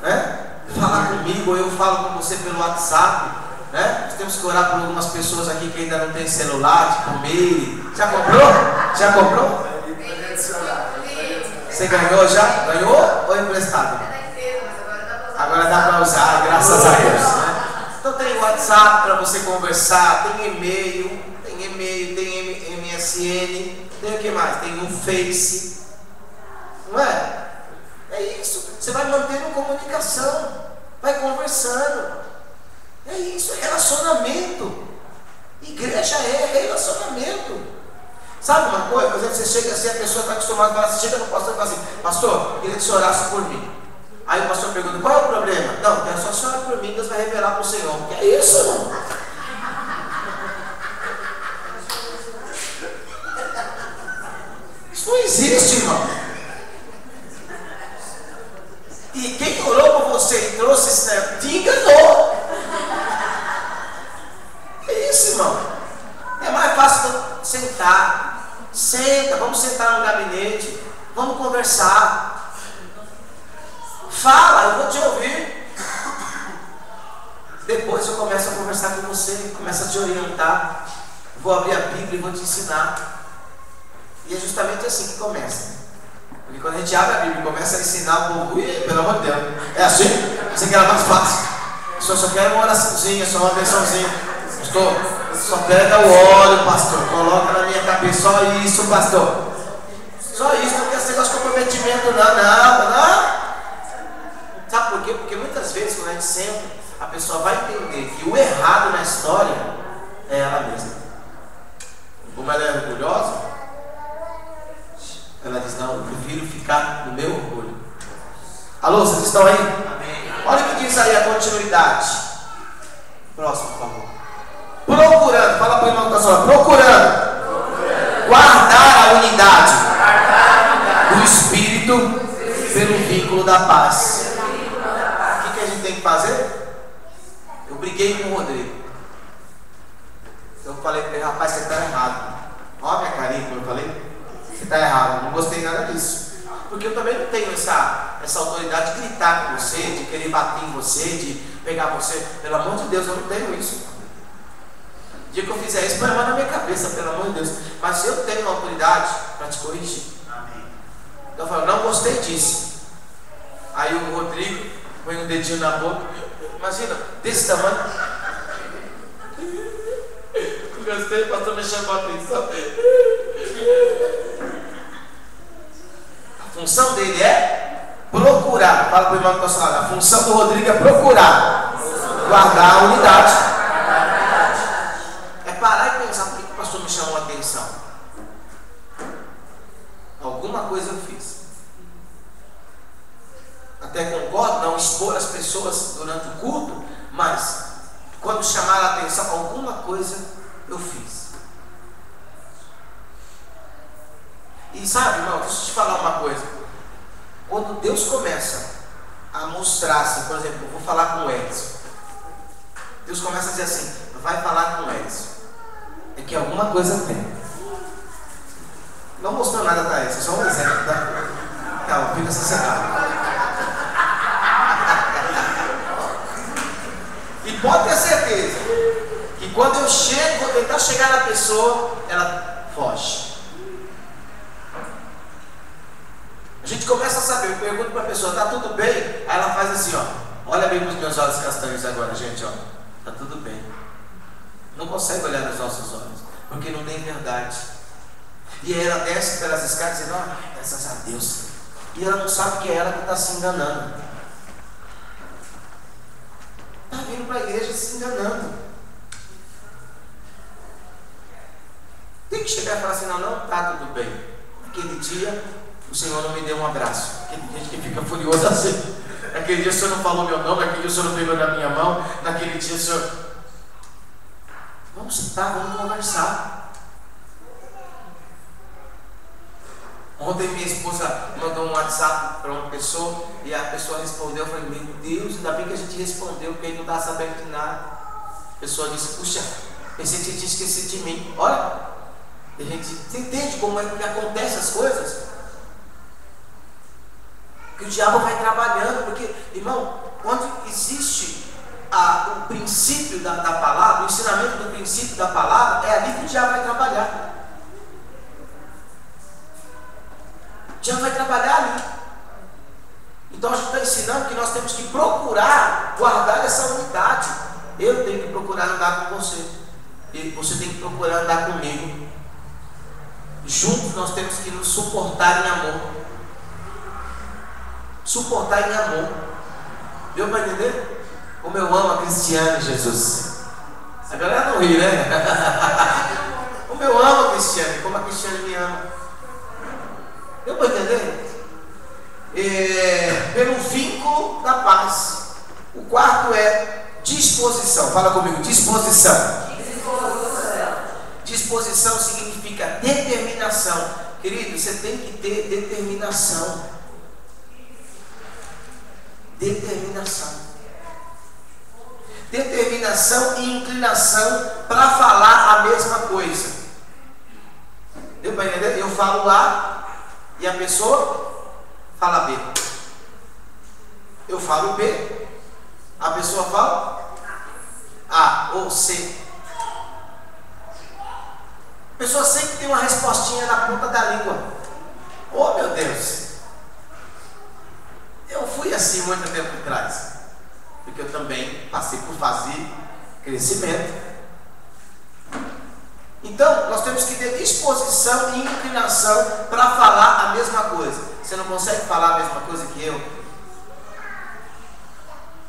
né? Falar comigo, eu falo com você pelo WhatsApp, né? Nós temos que orar por algumas pessoas aqui que ainda não tem celular, tipo Meire. Já comprou? Já comprou? Você ganhou já? Ganhou ou emprestado? Agora dá para usar, graças a Deus, né? Então tem WhatsApp para você conversar, tem e-mail, tem MSN, tem o que mais? Tem o Face, não é? É isso, você vai mantendo comunicação, vai conversando. É isso, é relacionamento. Igreja é relacionamento. Sabe uma coisa? Por exemplo, você chega assim, a pessoa está acostumada a falar assim, chega no pastor e fala assim: pastor, queria que o senhor orasse por mim. Aí o pastor pergunta: qual é o problema? Não, é só o senhor orar por mim, Deus vai revelar para o Senhor. Que é isso, irmão? Isso não existe, irmão. E quem orou por você e trouxe esse tempo, te enganou. É isso, irmão. É mais fácil sentar. Senta, vamos sentar no gabinete, vamos conversar. Fala, eu vou te ouvir. Depois eu começo a conversar com você, começo a te orientar. Vou abrir a Bíblia e vou te ensinar. E é justamente assim que começa. Porque quando a gente abre a Bíblia e começa a ensinar o povo, pelo amor de Deus, é assim? Você quer mais fácil? Só quero uma oraçãozinha, só uma bençãozinha. Pastor, só pega o óleo, pastor, coloca na minha cabeça, só isso, pastor. Só isso, não quer esse negócio de comprometimento, não. Sabe por quê? Porque muitas vezes, quando a gente senta, a pessoa vai entender que o errado na história é ela mesma. Como ela é orgulhosa, ela diz: não, eu prefiro ficar Alô, vocês estão aí? Amém. Olha o que diz aí a continuidade. Próximo, por favor. Procurando, fala para o irmão que está só, procurando guardar a unidade do Espírito pelo vínculo da paz. O que a gente tem que fazer? Eu briguei com o Rodrigo. Eu falei para ele, rapaz, você está errado. Olha a minha carinha, como eu falei. Você está errado, não gostei nada disso. Porque eu também não tenho essa autoridade de gritar com você, de querer bater em você, de pegar você. Pelo amor de Deus, eu não tenho isso. O dia que eu fizer isso, vai levar na minha cabeça, pelo amor de Deus. Mas eu tenho a autoridade para te corrigir. Amém. Então eu falo, não gostei disso. Aí o Rodrigo põe um dedinho na boca. Imagina, desse tamanho. Não gostei, o pastor me chamou a atenção. A função dele é procurar. Fala para o irmão que está falando. A função do Rodrigo é procurar guardar a unidade. É parar e pensar, por que o pastor me chamou a atenção? Alguma coisa eu fiz. Até concordo, não expor as pessoas durante o culto, mas quando chamaram a atenção, alguma coisa eu fiz. E sabe, irmão, deixa eu te falar uma coisa. Quando Deus começa a mostrar assim, por exemplo, eu vou falar com o Edson. Deus começa a dizer assim, vai falar com o Edson. É que alguma coisa tem. Não mostrou nada para Edson, só um exemplo, tá? Calma, fica sossegado. E pode ter certeza que quando eu chego, vou tentar chegar na pessoa, ela foge. A gente começa a saber, eu pergunto para a pessoa, está tudo bem? Aí ela faz assim, ó. Olha bem para os meus olhos castanhos agora, gente, ó. Está tudo bem. Não consegue olhar nos nossos olhos, porque não tem verdade. E aí ela desce pelas escadas dizendo, ó, graças a Deus. E ela não sabe que é ela que está se enganando. Está vindo para a igreja se enganando. Tem que chegar e falar assim, não, está tudo bem. Aquele dia o Senhor não me deu um abraço. Aquele dia que fica furioso assim. Naquele dia o Senhor não falou meu nome, naquele dia o Senhor não pegou na minha mão, naquele dia o Senhor... Vamos sentar, vamos conversar. Ontem minha esposa mandou um WhatsApp para uma pessoa e a pessoa respondeu, eu falei, meu Deus, ainda bem que a gente respondeu, porque ele não estava sabendo de nada. A pessoa disse, puxa, pensei que você tinha esquecido de mim. Olha, a gente, você entende como é que acontecem as coisas? Que o diabo vai trabalhando, porque, irmão, quando existe o princípio da palavra, o ensinamento do princípio da palavra, é ali que o diabo vai trabalhar. O diabo vai trabalhar ali. Então a gente está ensinando que nós temos que procurar guardar essa unidade. Eu tenho que procurar andar com você, e você tem que procurar andar comigo. Juntos nós temos que nos suportar em amor. Suportar em amor. Deu para entender? Como eu amo a Cristiane, Jesus. A galera não ri, né? Como eu amo a Cristiane, como a Cristiane me ama. Deu para entender? Pelo vínculo da paz. O quarto é disposição. Fala comigo, disposição. Disposição significa determinação. Querido, você tem que ter determinação. Determinação. Determinação e inclinação para falar a mesma coisa. Deu para entender? Eu falo A e a pessoa fala B. Eu falo B, a pessoa fala A ou C. A pessoa sempre tem uma respostinha na ponta da língua. Oh, meu Deus! Eu fui assim muito tempo atrás, porque eu também passei por fase crescimento. Então, nós temos que ter disposição e inclinação para falar a mesma coisa. Você não consegue falar a mesma coisa que eu?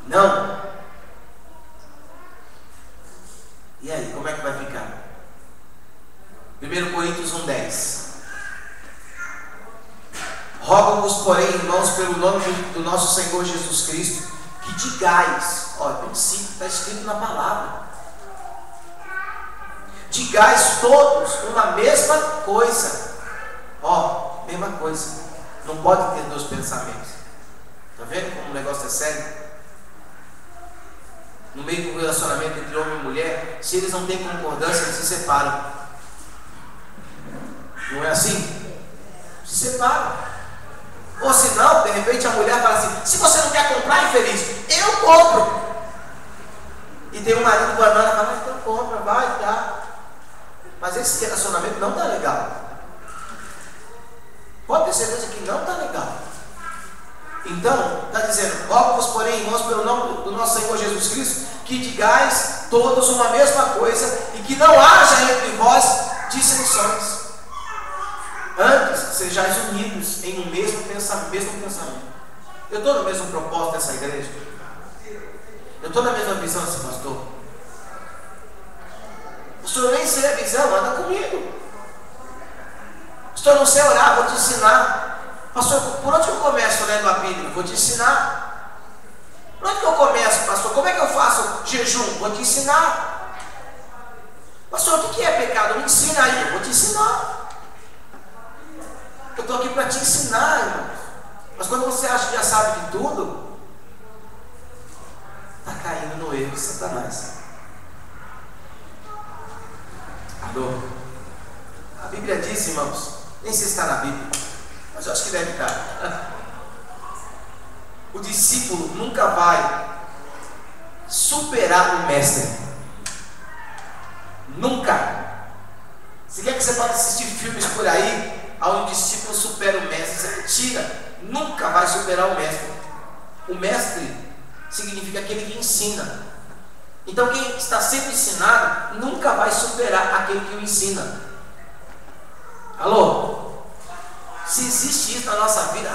Não? E aí, como é que vai ficar? 1 Coríntios 1,10. Rogo-vos, porém, irmãos, pelo nome do nosso Senhor Jesus Cristo, que digais, princípio, está escrito na palavra, digais todos uma mesma coisa. Mesma coisa. Não pode ter dois pensamentos. Está vendo como o negócio é sério? No meio do relacionamento entre homem e mulher, se eles não têm concordância, eles se separam. Não é assim? Se separam. Ou se não, de repente a mulher fala assim: se você não quer comprar, infeliz, eu compro. E tem um marido banana e fala: então compra, vai, tá. Mas esse relacionamento não está legal. Pode ter certeza que não está legal. Então, está dizendo: rogo-vos, porém, irmãos, pelo nome do nosso Senhor Jesus Cristo, que digais todos uma mesma coisa e que não haja entre vós dissensões. Antes, sejais unidos em um mesmo pensamento. Eu estou no mesmo propósito dessa igreja? Eu estou na mesma visão desse pastor? Pastor, eu nem sei a visão, anda comigo. Pastor, eu não sei orar, vou te ensinar. Pastor, por onde eu começo lendo a Bíblia? Vou te ensinar. Por onde que eu começo, pastor? Como é que eu faço jejum? Vou te ensinar. Pastor, o que é pecado? Me ensina aí, eu vou te ensinar. Eu estou aqui para te ensinar, irmãos. Mas quando você acha que já sabe de tudo, está caindo no erro de Satanás. Alô? A Bíblia diz, irmãos, nem sei se está na Bíblia, mas eu acho que deve estar. O discípulo nunca vai superar o mestre. Nunca. Se quer que você pode assistir filmes por aí, onde o discípulo supera o mestre, isso é mentira. Nunca vai superar o mestre. O mestre significa aquele que ensina. Então quem está sendo ensinado nunca vai superar aquele que o ensina. Alô? Se existe isso na nossa vida,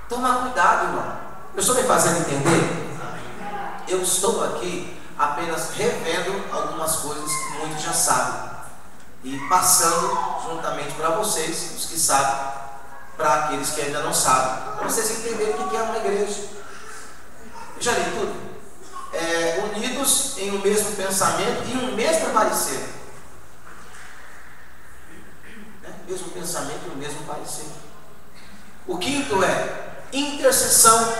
toma cuidado, irmão. Eu estou me fazendo entender? Eu estou aqui apenas revendo algumas coisas que muitos já sabem e passando juntamente para vocês, os que sabem, para aqueles que ainda não sabem, para vocês entenderem o que é uma igreja. Eu já li tudo. Unidos em um mesmo pensamento e um mesmo parecer. Mesmo pensamento e o mesmo parecer. O quinto é intercessão.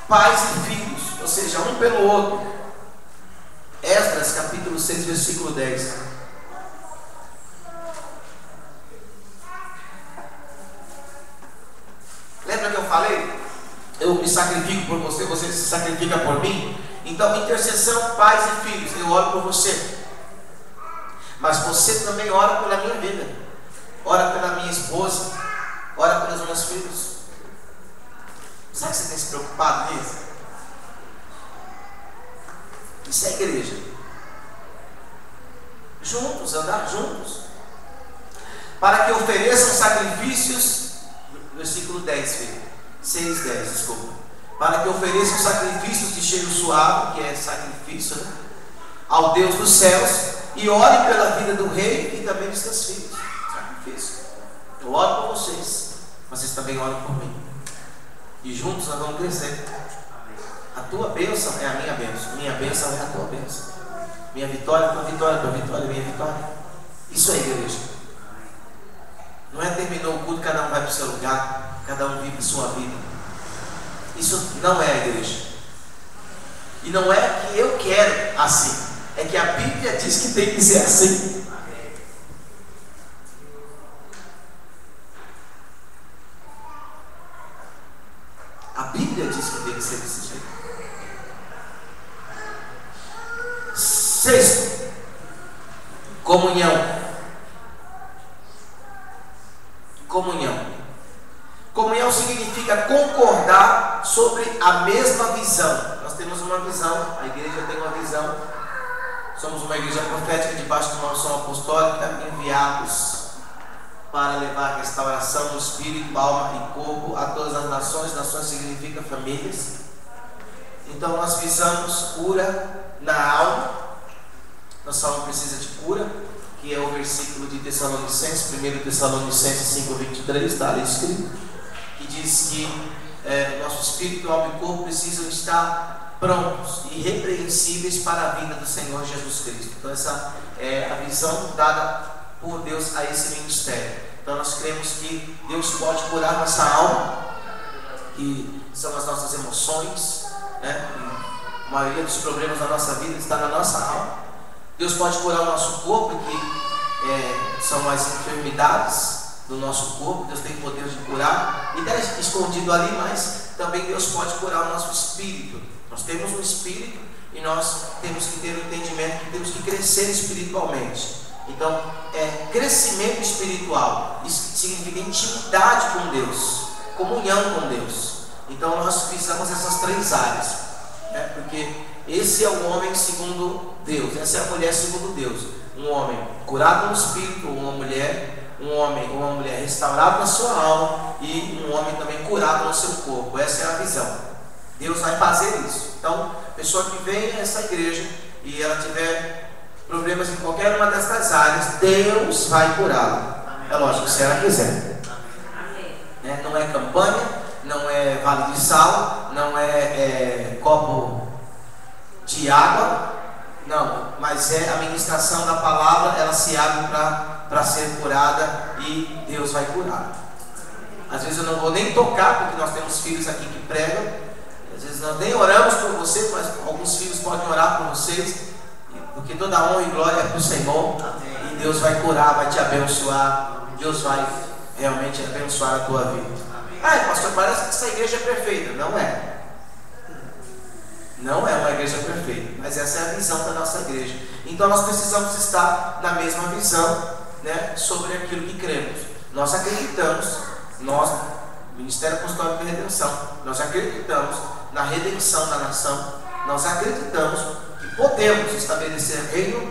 Pais e filhos, ou seja, um pelo outro. Esdras capítulo 6, versículo 10. Lembra que eu falei? Eu me sacrifico por você, você se sacrifica por mim. Então, intercessão, pais e filhos. Eu oro por você, mas você também ora pela minha vida, ora pela minha esposa, ora pelos meus filhos. Sabe que você tem se preocupado nisso? Isso é igreja. Juntos, andar juntos, para que ofereçam sacrifícios. Versículo 10, filho. 6, 10, desculpa. Para que ofereçam sacrifícios de cheiro suave, que é sacrifício, né? Ao Deus dos céus, e orem pela vida do rei e também dos seus filhos. Sacrifício. Eu oro por vocês, mas vocês também oram por mim. E juntos nós vamos crescer. A tua bênção é a minha bênção. Minha bênção é a tua bênção. Minha vitória é a tua vitória. Tua vitória é a minha vitória. Isso é igreja. Não é terminou o culto, cada um vai para o seu lugar, cada um vive sua vida. Isso não é a igreja. E não é que eu quero assim. É que a Bíblia diz que tem que ser assim. A Bíblia diz que tem que ser desse jeito. Sexto, comunhão. Comunhão significa concordar sobre a mesma visão. Nós temos uma visão, a igreja tem uma visão. Somos uma igreja profética debaixo de uma unção apostólica, enviados para levar a restauração do espírito, alma e corpo a todas as nações. Nações significa famílias. Então nós visamos cura na alma. Nossa alma precisa de cura. que é o versículo de Tessalonicenses, 1 Tessalonicenses 5:23, está ali escrito, que diz que nosso espírito, alma e corpo precisam estar prontos e irrepreensíveis para a vinda do Senhor Jesus Cristo. Então essa é a visão dada por Deus a esse ministério. Então nós cremos que Deus pode curar nossa alma, que são as nossas emoções, né? A maioria dos problemas da nossa vida está na nossa alma. Deus pode curar o nosso corpo, que são as enfermidades do nosso corpo. Deus tem poder de curar, e está escondido ali, mas também Deus pode curar o nosso espírito. Nós temos um espírito e nós temos que ter o entendimento que temos que crescer espiritualmente. Então, crescimento espiritual, isso significa intimidade com Deus, comunhão com Deus. Então nós visamos essas três áreas, né? Porque esse é o homem segundo Deus, essa é a mulher segundo Deus. Um homem curado no espírito, uma mulher, um homem ou uma mulher restaurado na sua alma, e um homem também curado no seu corpo. Essa é a visão. Deus vai fazer isso. Então, pessoa que vem a essa igreja e ela tiver problemas em qualquer uma dessas áreas, Deus vai curá-la. É lógico, se ela quiser. Né? Não é campanha, não é vale de sal, não é copo de água, não, mas é a ministração da palavra. Ela se abre para ser curada, e Deus vai curar. Às vezes eu não vou nem tocar, porque nós temos filhos aqui que pregam. Às vezes nós nem oramos por você, mas alguns filhos podem orar por vocês, porque toda honra e glória é para o Senhor. E Deus vai curar, vai te abençoar. Deus vai realmente abençoar a tua vida. Pastor, parece que essa igreja é perfeita. Não é. Não é uma igreja perfeita, mas essa é a visão da nossa igreja. Então nós precisamos estar na mesma visão, né, sobre aquilo que cremos. Nós acreditamos, nós, Ministério Apostólico de Redenção, nós acreditamos na redenção da nação. Nós acreditamos que podemos estabelecer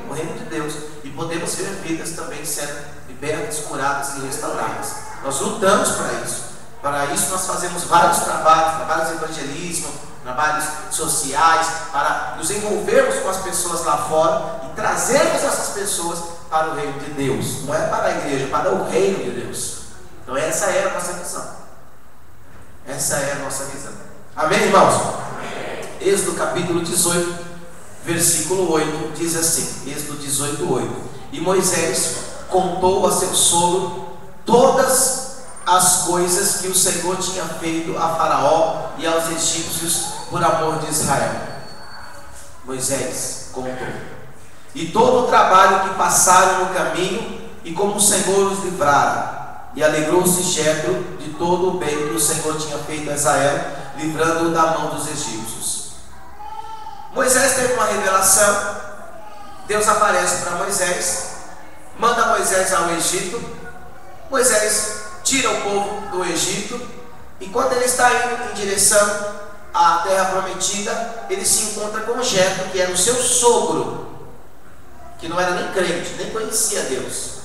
o reino de Deus, e podemos ver vidas também sendo libertas, curadas e restauradas. Nós lutamos para isso. Para isso nós fazemos vários trabalhos de evangelismo, trabalhos sociais, para nos envolvermos com as pessoas lá fora e trazermos essas pessoas para o reino de Deus. Não é para a igreja, para o reino de Deus. Então essa é a nossa visão. Essa é a nossa visão. Amém, irmãos? Amém. Êxodo capítulo 18, versículo 8, diz assim, Êxodo 18, 8. E Moisés contou a seu sogro todas as coisas que o Senhor tinha feito a Faraó e aos egípcios por amor de Israel. Moisés contou. E todo o trabalho que passaram no caminho, e como o Senhor os livrara. E alegrou-se Jetro de todo o bem que o Senhor tinha feito a Israel, livrando-o da mão dos egípcios. Moisés teve uma revelação. Deus aparece para Moisés, manda Moisés ao Egito. Moisés tira o povo do Egito, e quando ele está indo em direção à terra prometida, ele se encontra com Jetro, que era o seu sogro, que não era nem crente, nem conhecia Deus.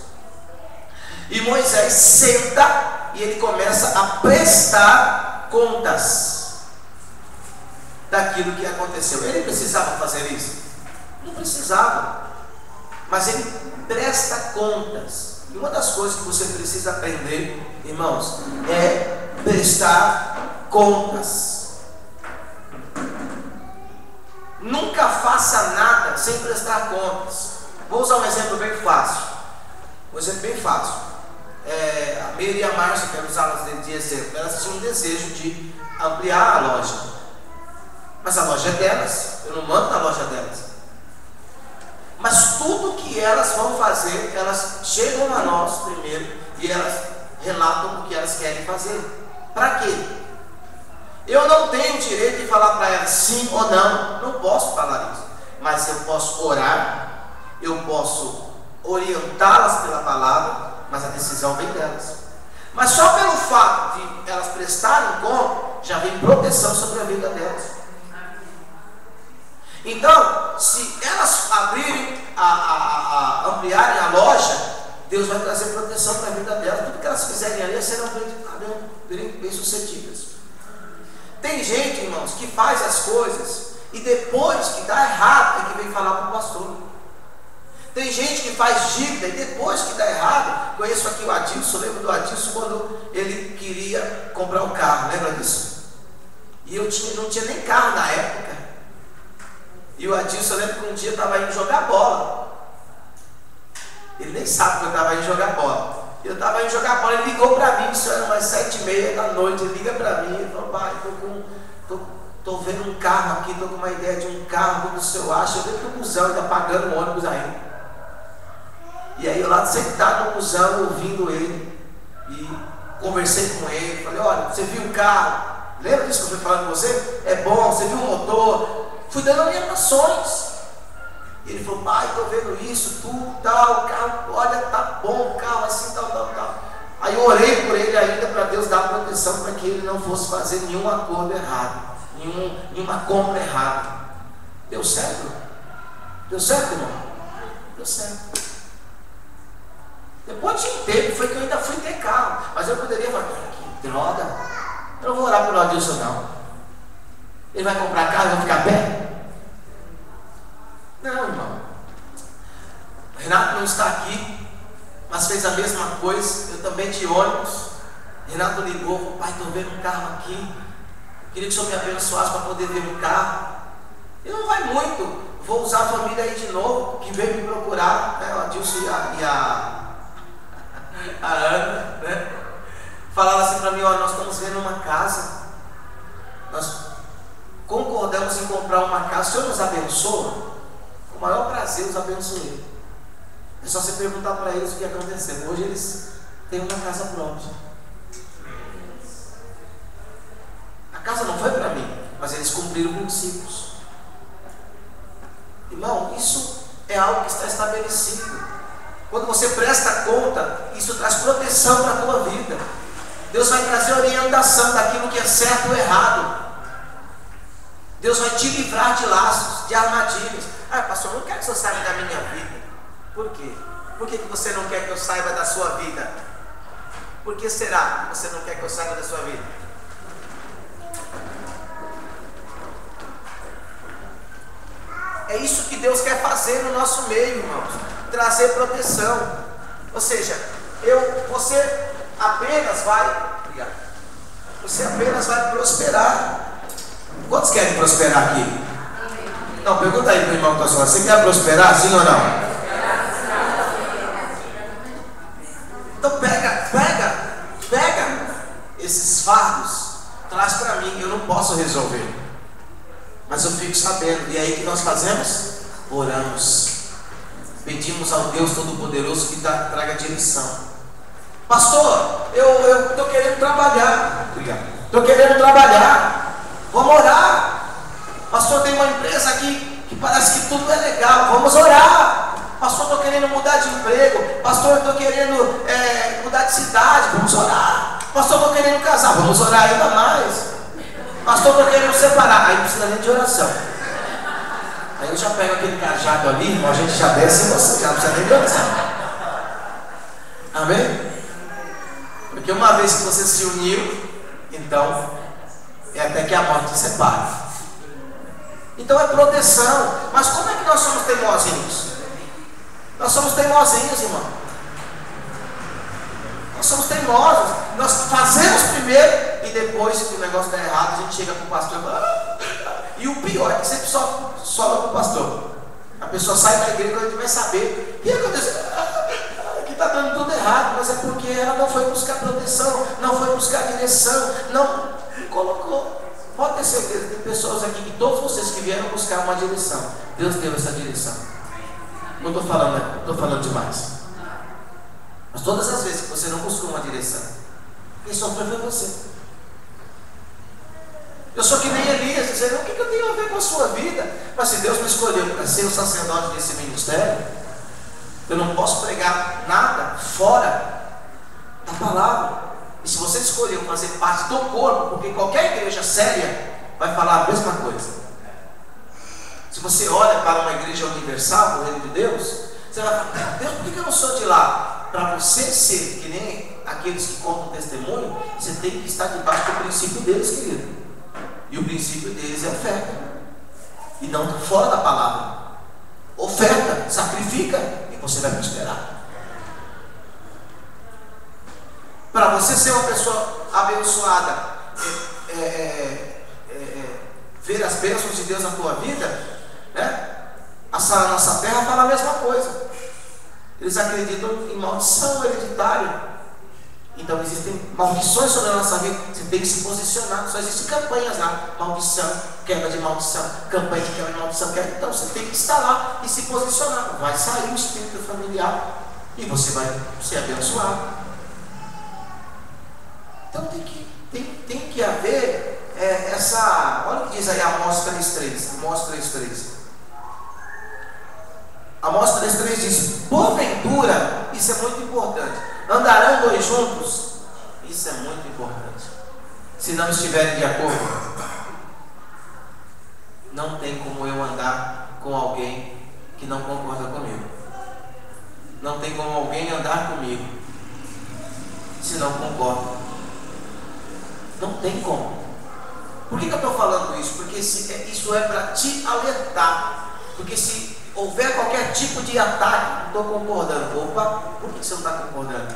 E Moisés senta e ele começa a prestar contas daquilo que aconteceu. Ele precisava fazer isso? Não precisava, mas ele presta contas. E uma das coisas que você precisa aprender, irmãos, é prestar contas. Nunca faça nada sem prestar contas. Vou usar um exemplo bem fácil. A Meire e a Márcia, que eram os alunos de exemplo, elas tinham um desejo de ampliar a loja. Mas a loja é delas, eu não mando na loja delas. Mas tudo que elas vão fazer, elas chegam a nós primeiro e elas relatam o que elas querem fazer. Para quê? Eu não tenho o direito de falar para elas sim ou não, não posso falar isso. Mas eu posso orar, eu posso orientá-las pela palavra, mas a decisão vem delas. Mas só pelo fato de elas prestarem conta, já vem proteção sobre a vida delas. Então, se elas abrirem, ampliarem a loja, Deus vai trazer proteção para a vida delas. Tudo que elas fizerem ali serão bem sucedidas. Tem gente, irmãos, que faz as coisas e depois que dá errado é que vem falar para o pastor. Tem gente que faz dívida e depois que dá errado. Conheço aqui o Adilson, lembro do Adilson quando ele queria comprar um carro, lembra disso? E eu não tinha nem carro na época. E o Adilson, eu lembro que um dia eu estava indo jogar bola. Ele nem sabe que eu estava indo jogar bola. Eu estava indo jogar bola, ele ligou para mim, isso era umas 7h30 da noite, ele liga para mim e falou: pai, tô vendo um carro aqui, estou com uma ideia de um carro, do seu acha, eu dentro do busão, ainda pagando o ônibus aí. E aí eu lá sentado no busão, ouvindo ele, e conversei com ele, falei: olha, você viu um carro? Lembra disso que eu fui falando com você? É bom, você viu um motor? Fui dando orientações. E ele falou: pai, estou vendo isso, tudo, tal, o carro, olha, tá bom o carro, assim, tal. Aí eu orei por ele ainda para Deus dar proteção para que ele não fosse fazer nenhum acordo errado, nenhuma compra errada. Deu certo? Deu certo, irmão? Deu certo. Depois de um tempo foi que eu ainda fui ter carro, mas eu poderia falar: que droga, eu não vou orar por Adilson não. Ele vai comprar carro e vai ficar a pé? Não, irmão. Renato não está aqui, mas fez a mesma coisa. Eu também de ônibus. Renato ligou, falou: pai, estou vendo um carro aqui, queria que o senhor me abençoasse para poder ver um carro. E não vai muito, vou usar a família aí de novo, que veio me procurar, né? O Adilson e a Ana, né? Falaram assim para mim: olha, nós estamos vendo uma casa, nós concordamos em comprar uma casa, o senhor nos abençoa? Com o maior prazer os abençoei. É só você perguntar para eles o que aconteceu. Hoje eles têm uma casa pronta. A casa não foi para mim, mas eles cumpriram princípios. Irmão, isso é algo que está estabelecido. Quando você presta conta, isso traz proteção para a tua vida. Deus vai trazer orientação daquilo que é certo ou errado. Deus vai te livrar de laços, de armadilhas. Ah, pastor, eu não quero que você saiba da minha vida. Por quê? Por que você não quer que eu saiba da sua vida? Por que será que você não quer que eu saiba da sua vida? É isso que Deus quer fazer no nosso meio, irmãos. Trazer proteção. Ou seja, você apenas vai prosperar. Quantos querem prosperar aqui? Não, pergunta aí para o irmão que está falando: você quer prosperar, sim ou não? Então pega esses fardos, traz para mim. Eu não posso resolver, mas eu fico sabendo. E aí que nós fazemos? Oramos, pedimos ao Deus Todo-Poderoso que traga direção. Pastor, eu estou querendo trabalhar. Obrigado. Estou querendo trabalhar. Vamos orar. Pastor, tem uma empresa aqui que parece que tudo é legal. Vamos orar. Pastor, estou querendo mudar de emprego. Pastor, estou querendo mudar de cidade. Vamos orar. Pastor, estou querendo casar. Vamos orar ainda mais. Pastor, estou querendo separar. Aí não precisa nem de oração. Aí eu já pego aquele cajado ali, irmão, a gente já desce em você, já não precisa nem de oração. Amém? Porque uma vez que você se uniu, então é até que a morte te separe. Então é proteção. Mas como é que nós somos teimosinhos? Nós somos teimosinhos, irmão. Nós somos teimosos. Nós fazemos primeiro e depois, se o negócio está errado, a gente chega para o pastor e fala: e o pior é que sempre sobra para o pastor. A pessoa sai da igreja quando a gente vai saber. O que aconteceu? Que está dando tudo errado. Mas é porque ela não foi buscar proteção, não foi buscar direção, não colocou. Pode ter certeza, tem pessoas aqui, que todos vocês que vieram buscar uma direção, Deus deu essa direção. Não estou falando demais. Mas todas as vezes que você não buscou uma direção, quem sofreu foi você. Eu sou que nem Elias, dizendo: o que eu tenho a ver com a sua vida? Mas se Deus me escolheu para ser o sacerdote desse ministério, eu não posso pregar nada fora da palavra. E se você escolheu fazer parte do corpo, porque qualquer igreja séria vai falar a mesma coisa. Se você olha para uma igreja universal, do reino de Deus, você vai falar: Deus, por que eu não sou de lá? Para você ser que nem aqueles que contam testemunho, você tem que estar debaixo do princípio deles, querido. E o princípio deles é oferta, e não fora da palavra. Oferta, sacrifica. você vai prosperar. Para você ser uma pessoa abençoada, ver as bênçãos de Deus na tua vida, né? A Sara Nossa Terra fala a mesma coisa. Eles acreditam em maldição hereditária. Então existem maldições sobre a nossa vida. Você tem que se posicionar. Só existem campanhas lá: maldição, quebra de maldição, campanha de quebra de maldição, quebra. Então você tem que estar lá e se posicionar. Vai sair o espírito familiar e você vai ser abençoado. Então tem que haver essa. Olha o que diz aí Amós 3:3. Amós 3:3. Amós 3:3 diz: porventura, isso é muito importante, andarão dois juntos? Isso é muito importante. Se não estiverem de acordo, não tem como eu andar com alguém que não concorda comigo. Não tem como alguém andar comigo se não concorda. Não tem como. Por que eu estou falando isso? Porque isso é para te alertar. Porque se houver qualquer tipo de ataque, não estou concordando. Opa, por que você não está concordando?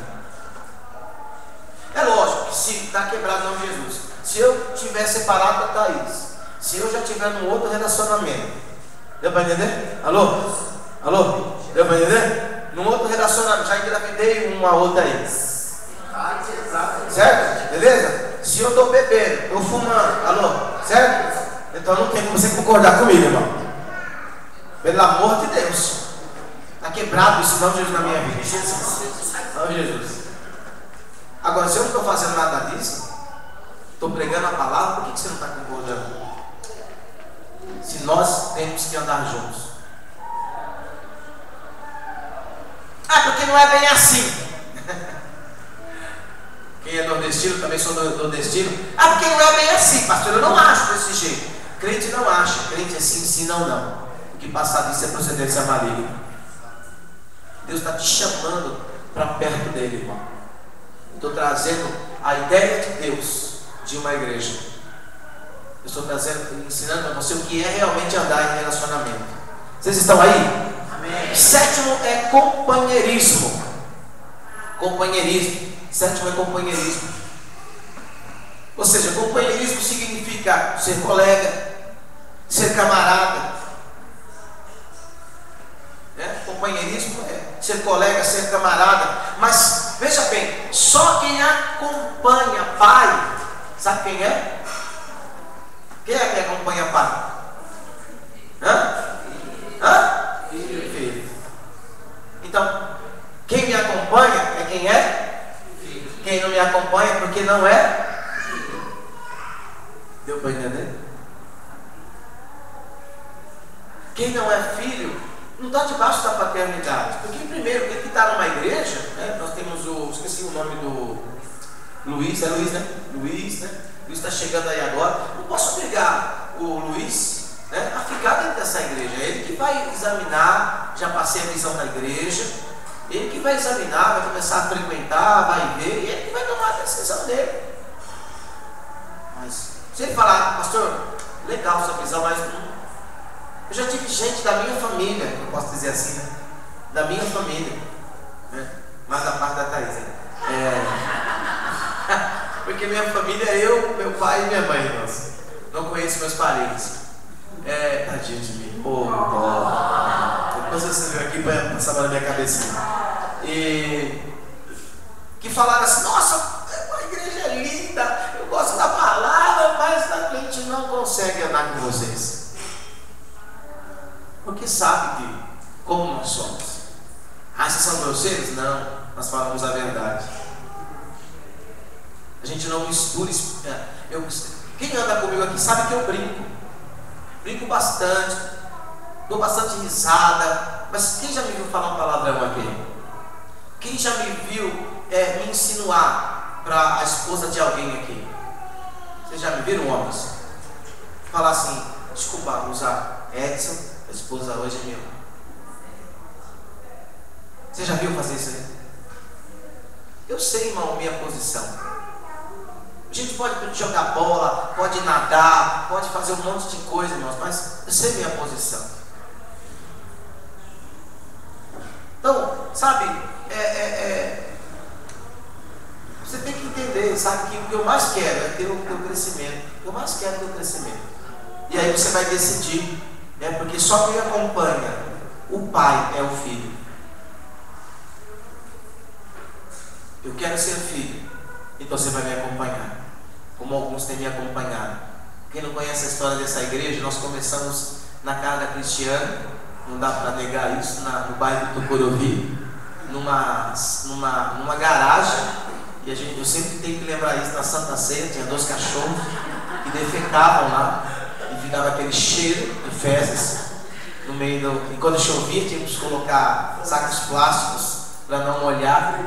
É lógico que se está quebrado o nome de Jesus, se eu tiver separado da Thaís, se eu já tiver num outro relacionamento, deu para entender? Alô? Alô? Deu para entender? Num outro relacionamento, já engravidei uma outra ex. Certo? Beleza? Se eu estou bebendo, estou fumando, alô? Certo? Então não tem como você concordar comigo, irmão. Pelo amor de Deus. Está quebrado isso, não, Jesus, na minha vida. Jesus. Não, Jesus. Agora, se eu não estou fazendo nada disso, estou pregando a palavra, por que você não está concordando? Se nós temos que andar juntos. Ah, porque não é bem assim. Quem é nordestino, também sou nordestino. Ah, porque não é bem assim, pastor. Eu não acho desse jeito. Crente não acha. Crente é sim, sim, não, não. O que passar disso é procedência maligna. Deus está te chamando para perto dele, irmão. Estou trazendo a ideia de Deus de uma igreja. Eu estou trazendo, ensinando para você o que é realmente andar em relacionamento. Vocês estão aí? Amém. Sétimo é companheirismo. Companheirismo. Sétimo é companheirismo. Ou seja, companheirismo significa ser colega, ser camarada. Companheirismo é ser colega, ser camarada. Mas veja bem, só quem acompanha pai, sabe quem é? Quem é que acompanha pai? Filho. Então, quem me acompanha é quem é? Quem não me acompanha é porque não é? Deu para entender? Quem não é filho não está debaixo da paternidade. Porque primeiro, ele que está numa igreja, né, nós temos esqueci o nome do Luiz, é Luiz, né? Luiz está chegando aí agora. Não posso obrigar o Luiz, né, a ficar dentro dessa igreja. É ele que vai examinar, já passei a visão da igreja. Ele que vai examinar, vai começar a frequentar, vai ver, e ele que vai tomar a decisão dele. Mas se ele falar, pastor, legal sua visão, mas eu já tive gente da minha família, eu posso dizer assim, né? Da minha família, né? Mas da parte da Thaís, porque minha família é eu, meu pai e minha mãe, nossa. Não conheço meus parentes. Tadinho de mim. Depois você veio aqui para passar na minha cabecinha. E que falaram assim: nossa, a igreja é linda, eu gosto da palavra, mas a gente não consegue andar com vocês. Porque sabe que, como nós somos. Ah, vocês são grosseiros? Não, nós falamos a verdade. A gente não mistura. Quem anda comigo aqui sabe que eu brinco. Brinco bastante, dou bastante risada. Mas quem já me viu falar um palavrão aqui? Quem já me viu me insinuar para a esposa de alguém aqui? Vocês já me viram, homens? Falar assim: desculpa usar Edson, a esposa hoje é minha. Você já viu fazer isso aí? Eu sei, irmão, minha posição. A gente pode jogar bola, pode nadar, pode fazer um monte de coisa, irmãos, mas eu sei minha posição. Então, sabe, você tem que entender, sabe, que o que eu mais quero é ter o teu crescimento. O que eu mais quero é o teu crescimento. E aí você vai decidir, né? Porque só quem acompanha o pai é o filho. Eu quero ser filho, então você vai me acompanhar, como alguns têm me acompanhado. Quem não conhece a história dessa igreja, nós começamos na casa da Cristiane, não dá para negar isso, no bairro do Tucuruvi, numa garagem, e eu sempre tenho que lembrar isso, na Santa Ceia tinha 2 cachorros que defecavam lá, e ficava aquele cheiro de fezes no meio e quando chovia tínhamos que colocar sacos plásticos para não molhar,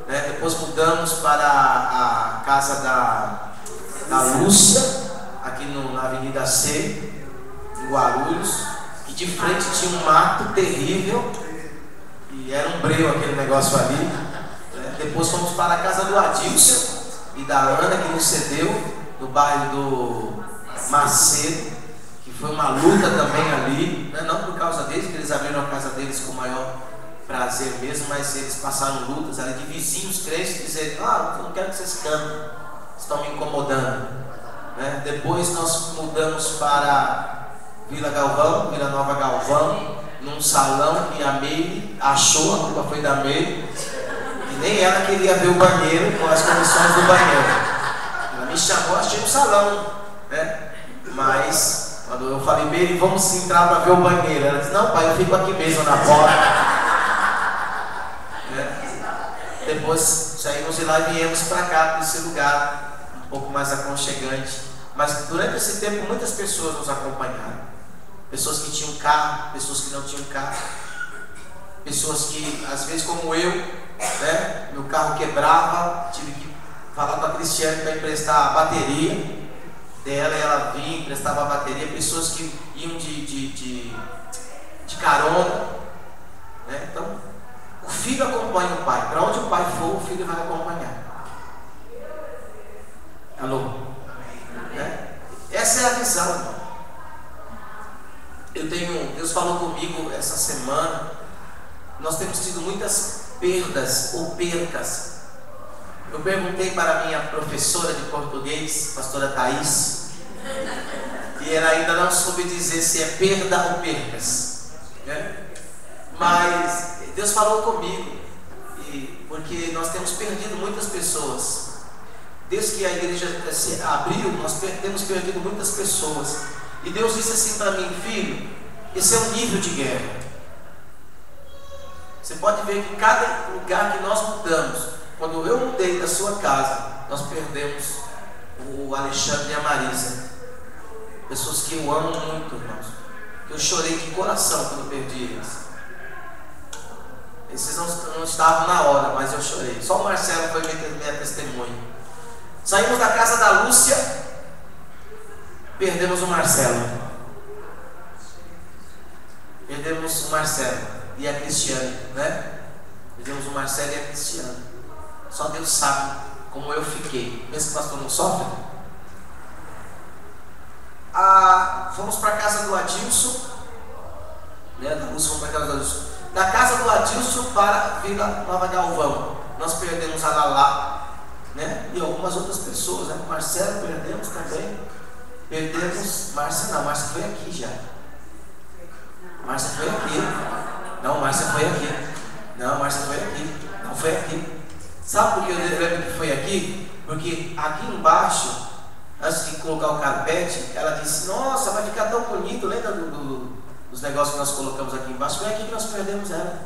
né? Depois mudamos para a casa da Lúcia, aqui na Avenida C, em Guarulhos, que de frente tinha um mato terrível e era um breu aquele negócio ali, né? Depois fomos para a casa do Adilson e da Ana, que nos cedeu, no bairro do Macedo, que foi uma luta também ali, né? Não por causa deles, que eles abriram a casa deles com o maior prazer mesmo, mas eles passaram lutas ali de vizinhos crentes dizendo: eu não quero que vocês cantem, estão me incomodando, né? Depois nós mudamos para Vila Nova Galvão, num salão que a Meire achou, a culpa foi da Meire, e nem ela queria ver o banheiro com as condições do banheiro. Ela me chamou, achei um salão, né? Mas quando eu falei: Meire, vamos entrar para ver o banheiro, ela disse: não, pai, eu fico aqui mesmo na porta. Depois saímos de lá e viemos para cá, para esse lugar um pouco mais aconchegante. Mas durante esse tempo muitas pessoas nos acompanharam. Pessoas que tinham carro, pessoas que não tinham carro, pessoas que, às vezes como eu, né, meu carro quebrava, tive que falar com a Cristiane para emprestar a bateria dela, e ela vinha, emprestava a bateria. Pessoas que iam de carona, né? Então o filho acompanha o pai. Para onde o pai for, o filho vai acompanhar. Alô? Né? Essa é a visão, irmão. Deus falou comigo essa semana. Nós temos tido muitas perdas ou percas. Eu perguntei para a minha professora de português, pastora Thaís, e ela ainda não soube dizer se é perda ou percas, né? Mas Deus falou comigo, porque nós temos perdido muitas pessoas. Desde que a igreja se abriu, nós temos perdido muitas pessoas. E Deus disse assim para mim: filho, esse é um nível de guerra. Você pode ver que em cada lugar que nós mudamos, quando eu mudei da sua casa, nós perdemos o Alexandre e a Marisa. Pessoas que eu amo muito, irmãos. Eu chorei de coração quando perdi eles. Esses não estavam na hora, mas eu chorei. Só o Marcelo foi minha testemunha. Saímos da casa da Lúcia, perdemos o Marcelo. Perdemos o Marcelo e a Cristiane, né? Perdemos o Marcelo e a Cristiane. Só Deus sabe como eu fiquei. Mesmo que o pastor não sofre. Fomos para a casa do Adilson, né? Da Lúcia, fomos para a casa do Adilson. Da casa do Adilson para Vila Nova Galvão, nós perdemos a Lalá, né? E algumas outras pessoas, né? Marcelo perdemos também. Perdemos Márcia, não, Márcia foi aqui já. Márcia foi aqui. Não, Márcia foi aqui. Não, Márcia foi aqui. Não foi aqui. Sabe por que eu lembro que foi aqui? Porque aqui embaixo, antes de colocar o carpete, ela disse: nossa, vai ficar tão bonito. Lembra dos negócios que nós colocamos aqui embaixo? Foi aqui que nós perdemos ela.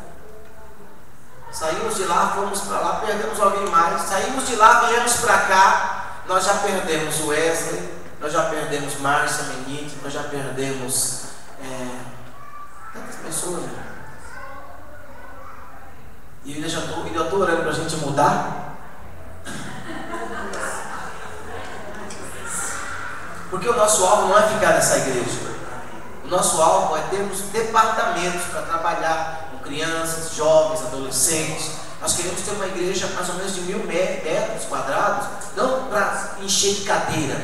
Saímos de lá, fomos para lá, perdemos alguém mais. Saímos de lá, viemos para cá. Nós já perdemos o Wesley, nós já perdemos Márcia Menite, nós já perdemos tantas pessoas. Né? E eu já estou orando para a gente mudar. Porque o nosso alvo não é ficar nessa igreja. O nosso alvo é termos departamentos para trabalhar com crianças, jovens, adolescentes. Nós queremos ter uma igreja mais ou menos de 1000 metros quadrados, não para encher de cadeira,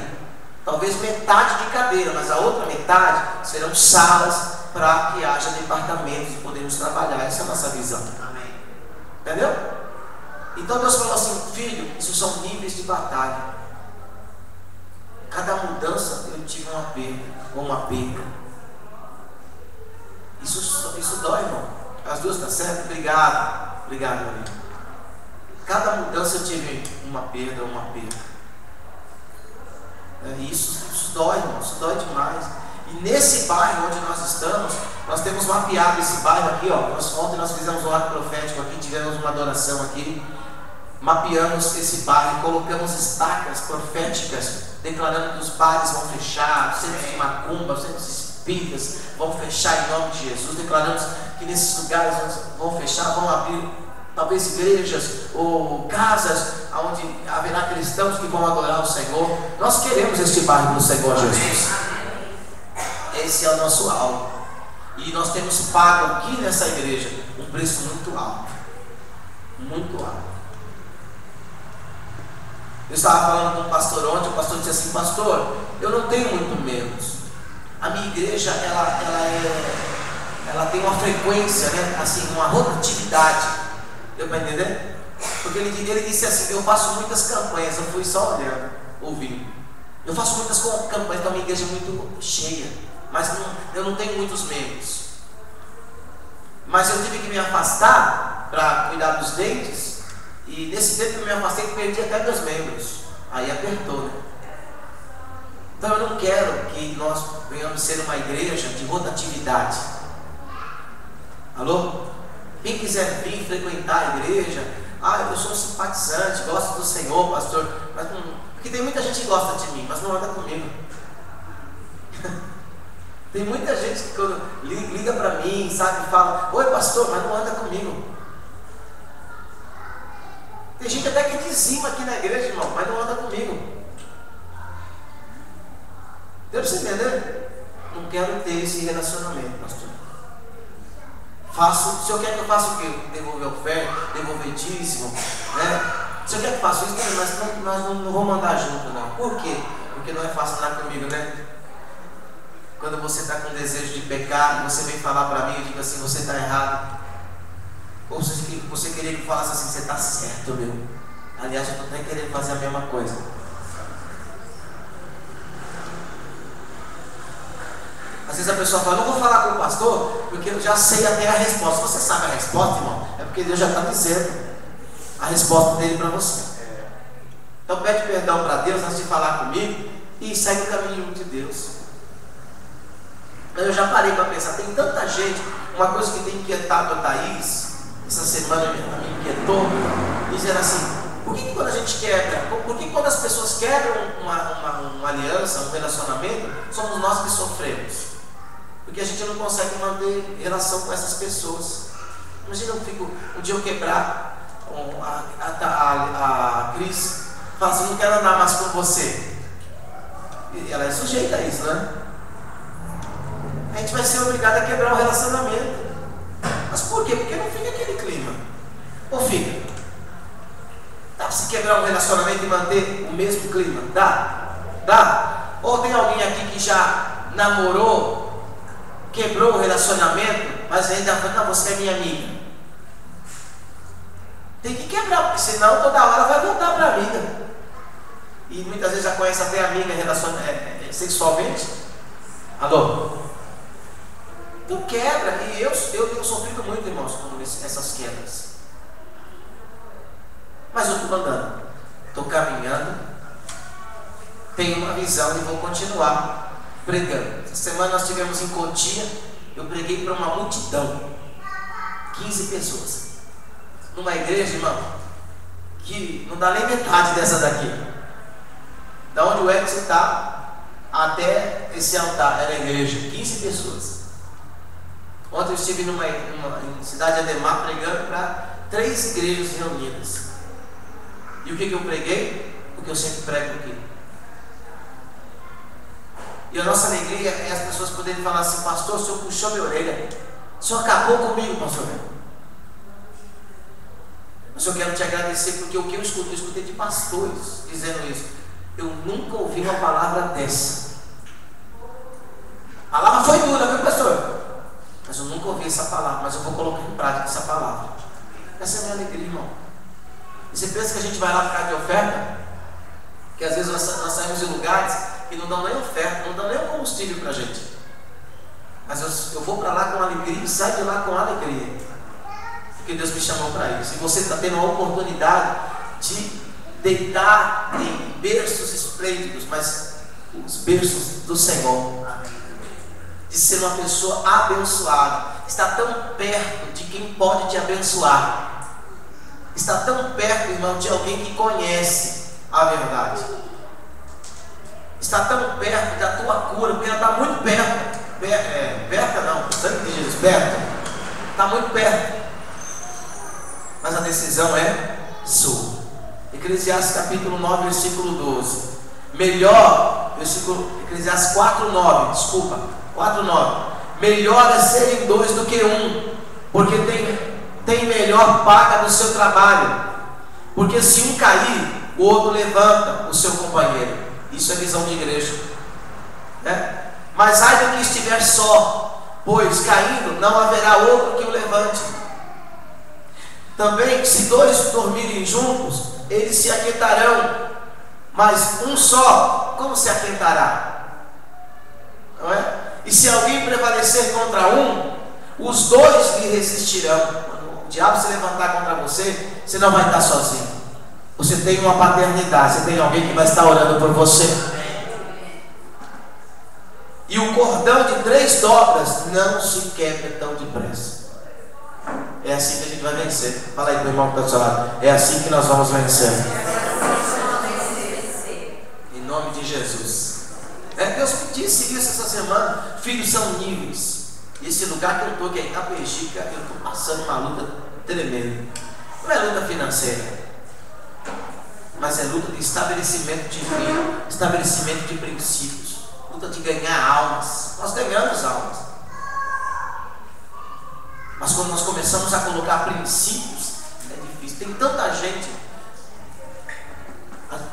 talvez metade de cadeira, mas a outra metade serão salas para que haja departamentos e podemos trabalhar. Essa é a nossa visão. Amém. Entendeu? Então Deus falou assim: filho, isso são níveis de batalha. Cada mudança eu tive uma perda ou uma perda. Isso dói, irmão. As duas estão certo? Obrigado. Obrigado, meu amigo. Cada mudança eu tive uma perda ou uma perda. Isso dói, irmão. Isso dói demais. E nesse bairro onde nós estamos, nós temos mapeado esse bairro aqui, ó. Ontem nós fizemos um ato profético aqui, tivemos uma adoração aqui. Mapeamos esse bairro, colocamos estacas proféticas, declarando que os bares vão fechar, centros de macumba, centros espíritas vão fechar em nome de Jesus. Declaramos que nesses lugares vão fechar, vão abrir talvez igrejas ou casas onde haverá cristãos que vão adorar o Senhor. Nós queremos este bairro do Senhor Jesus. Esse é o nosso alvo. E nós temos pago aqui nessa igreja um preço muito alto. Muito alto. Eu estava falando com um pastor ontem, o pastor disse assim: pastor, eu não tenho muito menos. A minha igreja, ela tem uma frequência, né? Assim, uma rotatividade. Deu para entender? Porque ele disse assim: eu faço muitas campanhas. Eu fui só olhando, ouvindo. Eu faço muitas campanhas, então a minha igreja é muito cheia. Mas eu não tenho muitos membros. Mas eu tive que me afastar para cuidar dos dentes. E nesse tempo que eu me afastei, perdi até meus membros. Aí apertou, né? Então eu não quero que nós venhamos ser uma igreja de rotatividade. Alô? Quem quiser vir frequentar a igreja, eu sou um simpatizante, gosto do Senhor, pastor, mas não, porque tem muita gente que gosta de mim, mas não anda comigo. Tem muita gente que quando liga para mim, sabe, fala: oi pastor, mas não anda comigo. Tem gente até que dizima aqui na igreja, irmão, mas não anda comigo. Deu para você entender? Não quero ter esse relacionamento, pastor. O senhor quer que eu faça o quê? Devolver oferta, devolver dízimo, né? O senhor quer que eu faça isso? Mas nós não vamos andar junto, não. Por quê? Porque não é fácil andar comigo, né? Quando você está com desejo de pecar, você vem falar para mim e digo assim: você está errado. Ou você queria que eu falasse assim: você está certo, meu. Aliás, eu estou até querendo fazer a mesma coisa. Às vezes a pessoa fala: não vou falar com o pastor, porque eu já sei até a resposta. Você sabe a resposta, irmão? É porque Deus já está dizendo a resposta dele para você. Então pede perdão para Deus antes de falar comigo e segue o caminho de Deus. Mas eu já parei para pensar, tem tanta gente. Uma coisa que tem inquietado a Thaís essa semana, me inquietou, dizer assim: por que quando a gente quebra, por que quando as pessoas quebram uma aliança, um relacionamento, somos nós que sofremos? Porque a gente não consegue manter relação com essas pessoas. Imagina, um dia eu quebrar a Cris, falar assim: não quero andar mais com você. E ela é sujeita a isso, né? A gente vai ser obrigado a quebrar o relacionamento. Mas por quê? Porque não fica aquele clima. Ou fica? Dá para se quebrar um relacionamento e manter o mesmo clima? Dá? Ou tem alguém aqui que já namorou, quebrou o relacionamento, mas ainda fala: não, você é minha amiga. Tem que quebrar, porque senão toda hora vai voltar para a amiga. E muitas vezes já conhece até a amiga sexualmente. Alô? Então quebra. E eu tenho sofrido muito, irmãos, com essas quebras. Mas eu estou andando, estou caminhando, tenho uma visão e vou continuar pregando. Essa semana nós estivemos em Cotia, eu preguei para uma multidão, 15 pessoas, numa igreja, irmão, que não dá nem metade dessa daqui. Da onde o Edson está até esse altar era a igreja, 15 pessoas. Ontem eu estive em Cidade Ademar pregando para 3 igrejas reunidas. E o que eu preguei? O que eu sempre prego aqui. E a nossa alegria é as pessoas poderem falar assim: pastor, o senhor puxou minha orelha, o senhor acabou comigo, pastor. Mas eu quero te agradecer, porque o que eu escutei de pastores dizendo isso. Eu nunca ouvi uma palavra dessa. A palavra foi dura, viu, pastor? nunca ouvi essa palavra, mas eu vou colocar em prática essa palavra. Essa é a minha alegria, irmão. E você pensa que a gente vai lá por causa de oferta? Que às vezes nós saímos de lugares que não dão nem oferta, não dão nem o combustível para a gente. Mas eu vou para lá com alegria e saio de lá com alegria. Porque Deus me chamou para isso. E você está tendo a oportunidade de deitar em berços esplêndidos, mas os berços do Senhor. De ser uma pessoa abençoada. Está tão perto de quem pode te abençoar. Está tão perto, irmão, de alguém que conhece a verdade. Está tão perto da tua cura, porque ela está muito perto. Perto não, sangue de Jesus, perto. Está muito perto. Mas a decisão é sua. Eclesiastes capítulo 9, versículo 12. Melhor, Eclesiastes 4:9, desculpa, 4:9. Melhor é serem dois do que um, porque tem melhor paga do seu trabalho. Porque se um cair, o outro levanta o seu companheiro. Isso é visão de igreja, né? Mas ai do que estiver só, pois caindo não haverá outro que o levante. Também, se dois dormirem juntos, eles se aquietarão, mas um só, como se aquietará? Não é? E se alguém prevalecer contra um, os dois lhe resistirão. Quando o diabo se levantar contra você, você não vai estar sozinho. Você tem uma paternidade, você tem alguém que vai estar orando por você. E o cordão de 3 dobras não se quebra tão depressa. É assim que a gente vai vencer. Fala aí para o irmão que está do seu lado. É assim que nós vamos vencer. Em nome de Jesus. Deus me disse isso essa semana. Filhos são níveis. Esse lugar que eu estou, que é Itapejica, eu estou passando uma luta tremenda. Não é luta financeira, mas é luta de estabelecimento de vida, estabelecimento de princípios, luta de ganhar almas. Nós ganhamos almas, mas quando nós começamos a colocar princípios, é difícil. Tem tanta gente,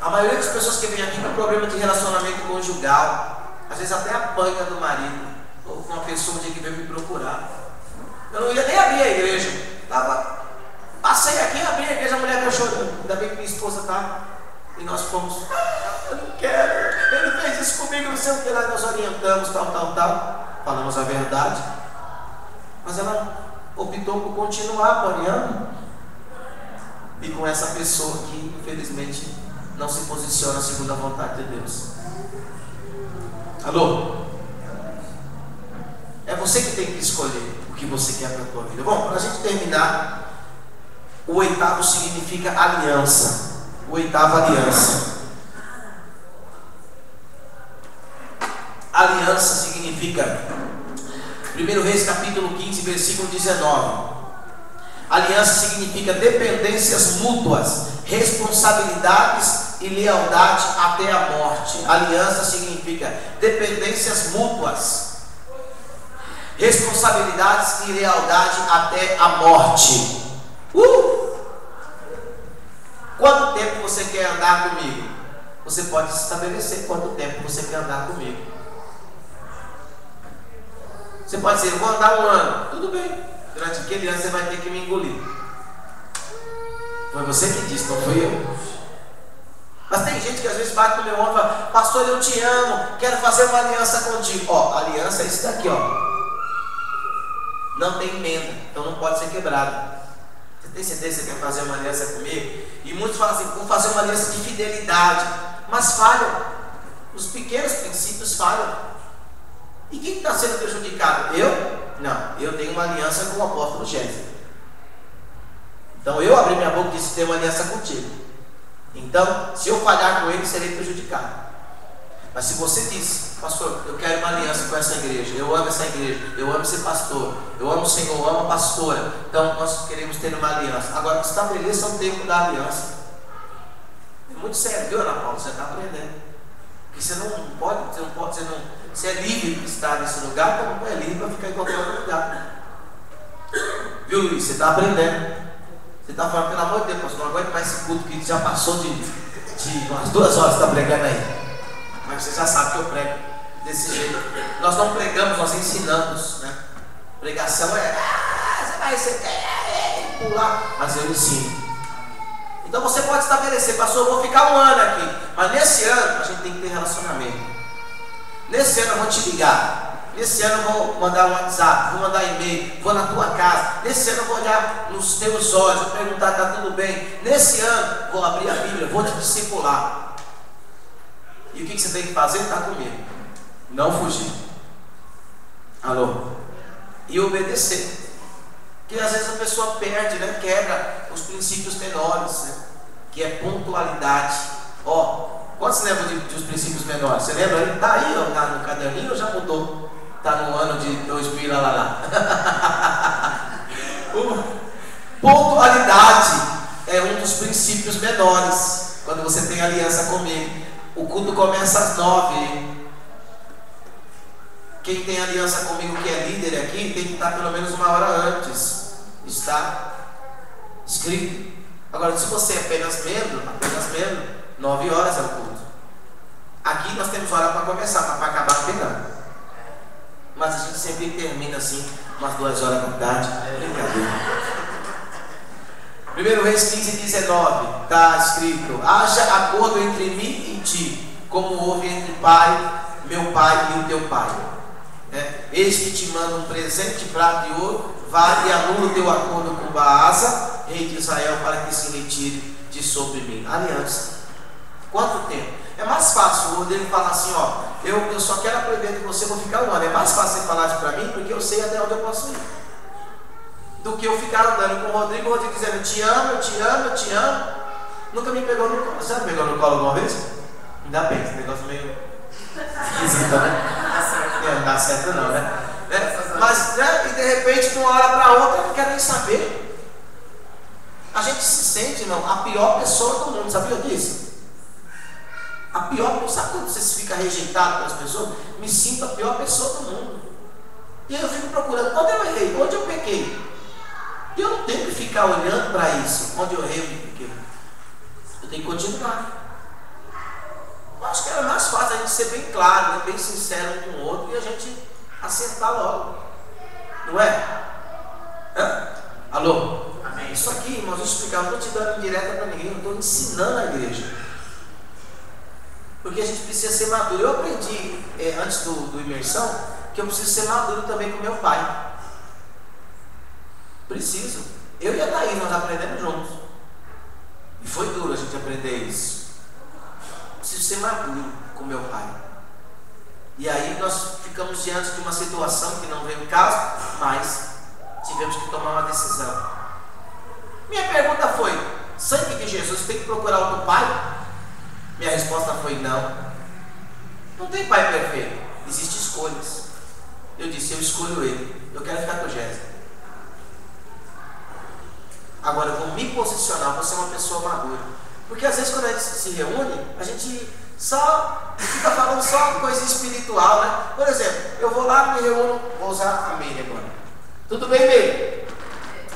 a maioria das pessoas que vem aqui com problema de relacionamento conjugal, às vezes até apanha do marido, ou com uma pessoa que veio me procurar. Eu não ia nem abrir a igreja, passei aqui, abri a igreja, a mulher veio chorando. Ainda bem que minha esposa está. E nós fomos, eu não quero, ele fez isso comigo, não sei o que lá. Nós orientamos, tal. Falamos a verdade. Mas ela optou por continuar apanhando. E com essa pessoa que, infelizmente, não se posiciona segundo a vontade de Deus. Alô? É você que tem que escolher o que você quer para a tua vida. Bom, para a gente terminar, o 8º significa aliança. O 8º, aliança. Aliança significa 1 Reis capítulo 15, versículo 19. Aliança significa dependências mútuas, responsabilidades e lealdade até a morte. Aliança significa dependências mútuas, responsabilidades e lealdade até a morte. Quanto tempo você quer andar comigo? Você pode estabelecer quanto tempo você quer andar comigo. Você pode dizer, eu vou andar 1 ano. Tudo bem. Durante aquele ano você vai ter que me engolir. Foi você que disse, não fui eu. Mas tem gente que às vezes bate no meu ombro e fala, pastor, eu te amo, quero fazer uma aliança contigo. Ó, aliança é isso daqui, ó. Não tem emenda, então não pode ser quebrado. Você tem certeza que quer fazer uma aliança comigo? E muitos falam assim, vou fazer uma aliança de fidelidade. Mas falham. Os pequenos princípios falham. E quem está sendo prejudicado? Eu? Não, eu tenho uma aliança com o apóstolo Gésio. Então eu abri minha boca e disse, tenho uma aliança contigo. Então, se eu falhar com ele, serei prejudicado. Mas se você diz, pastor, eu quero uma aliança com essa igreja, eu amo essa igreja, eu amo ser pastor, eu amo o Senhor, eu amo a pastora, então nós queremos ter uma aliança. Agora, estabeleça o tempo da aliança. É muito sério, viu, Ana Paula? Você está aprendendo. Porque você não pode, você é livre de estar nesse lugar, então não é livre para ficar em qualquer outro lugar. Viu, Luiz? Você está aprendendo. Você está falando, pelo amor de Deus, pastor, não aguento mais esse culto que já passou de umas 2 horas que está pregando aí. Mas você já sabe que eu prego desse jeito. Nós não pregamos, nós ensinamos, né? Pregação você vai receber, pular, mas eu ensino. Então você pode estabelecer, pastor, eu vou ficar um ano aqui, mas nesse ano a gente tem que ter relacionamento. Nesse ano eu vou te ligar. Nesse ano eu vou mandar um WhatsApp, vou mandar e-mail, vou na tua casa. Nesse ano eu vou olhar nos teus olhos, vou perguntar, está tudo bem? Nesse ano vou abrir a Bíblia, vou te discipular. E o que você tem que fazer? Está comigo. Não fugir. Alô? E obedecer. Porque às vezes a pessoa perde, né? Quebra os princípios menores, né? Que é pontualidade. Quantos lembram dos princípios menores? Você lembra? Ele está aí, ó, no caderninho ou já mudou? Está no ano de 2000, lá. Pontualidade é um dos princípios menores. Quando você tem aliança comigo, o culto começa às 9. Quem tem aliança comigo, que é líder aqui, tem que estar pelo menos uma hora antes. Está escrito. Agora, se você é apenas membro, 9 horas é o culto. Aqui nós temos hora para começar, mas para acabar não tem não. Mas a gente sempre termina assim, umas 2 horas da tarde. Brincadeira. 1 Reis 15:19 está escrito: haja acordo entre mim e ti, como houve entre meu pai e o teu pai. Eis que te mando um presente de prata e ouro, vá e anula o teu acordo com Baasa, rei de Israel, para que se retire de sobre mim. Aliança. Quanto tempo? É mais fácil o Rodrigo falar assim, eu só quero aprender de você, vou ficar um ano. É mais fácil você falar isso para mim, porque eu sei até onde eu posso ir, do que eu ficar andando com o Rodrigo dizendo, te amo, eu te amo, eu te amo. Nunca me pegou no colo. Você me pegou no colo alguma vez? Ainda bem, esse negócio meio esquisito, né? Não dá certo não, né? Mas, e de repente, de uma hora para outra, eu não quero nem saber. A gente se sente, irmão, a pior pessoa do mundo, sabia disso? A pior pessoa, sabe quando você fica rejeitado pelas pessoas? Me sinto a pior pessoa do mundo. E eu fico procurando, onde eu errei, onde eu pequei. E eu não tenho que ficar olhando para isso, onde eu errei, onde eu pequei. Eu tenho que continuar. Eu acho que era mais fácil a gente ser bem claro, né? Bem sincero um com o outro e a gente acertar logo. Não é? Alô? Amém. Isso aqui, irmãos, eu explicar, não estou te dando indireta para ninguém, eu estou ensinando a igreja. Porque a gente precisa ser maduro. Eu aprendi, antes do imersão, que eu preciso ser maduro também com meu pai. Preciso. Eu e a Thaís, nós aprendemos juntos. E foi duro a gente aprender isso. Preciso ser maduro com meu pai. E aí nós ficamos diante de uma situação que não veio em caso, mas tivemos que tomar uma decisão. Minha pergunta foi: sangue de Jesus tem que procurar outro pai? Minha resposta foi não. Não tem pai perfeito. Existem escolhas. Eu disse, eu escolho ele. Eu quero ficar com o Jéssica. Agora eu vou me posicionar, vou ser uma pessoa madura. Porque às vezes quando a gente se reúne, a gente só fica falando só coisa espiritual, né? Por exemplo, eu vou lá, me reúno, vou usar a Meire agora. Tudo bem, Meire?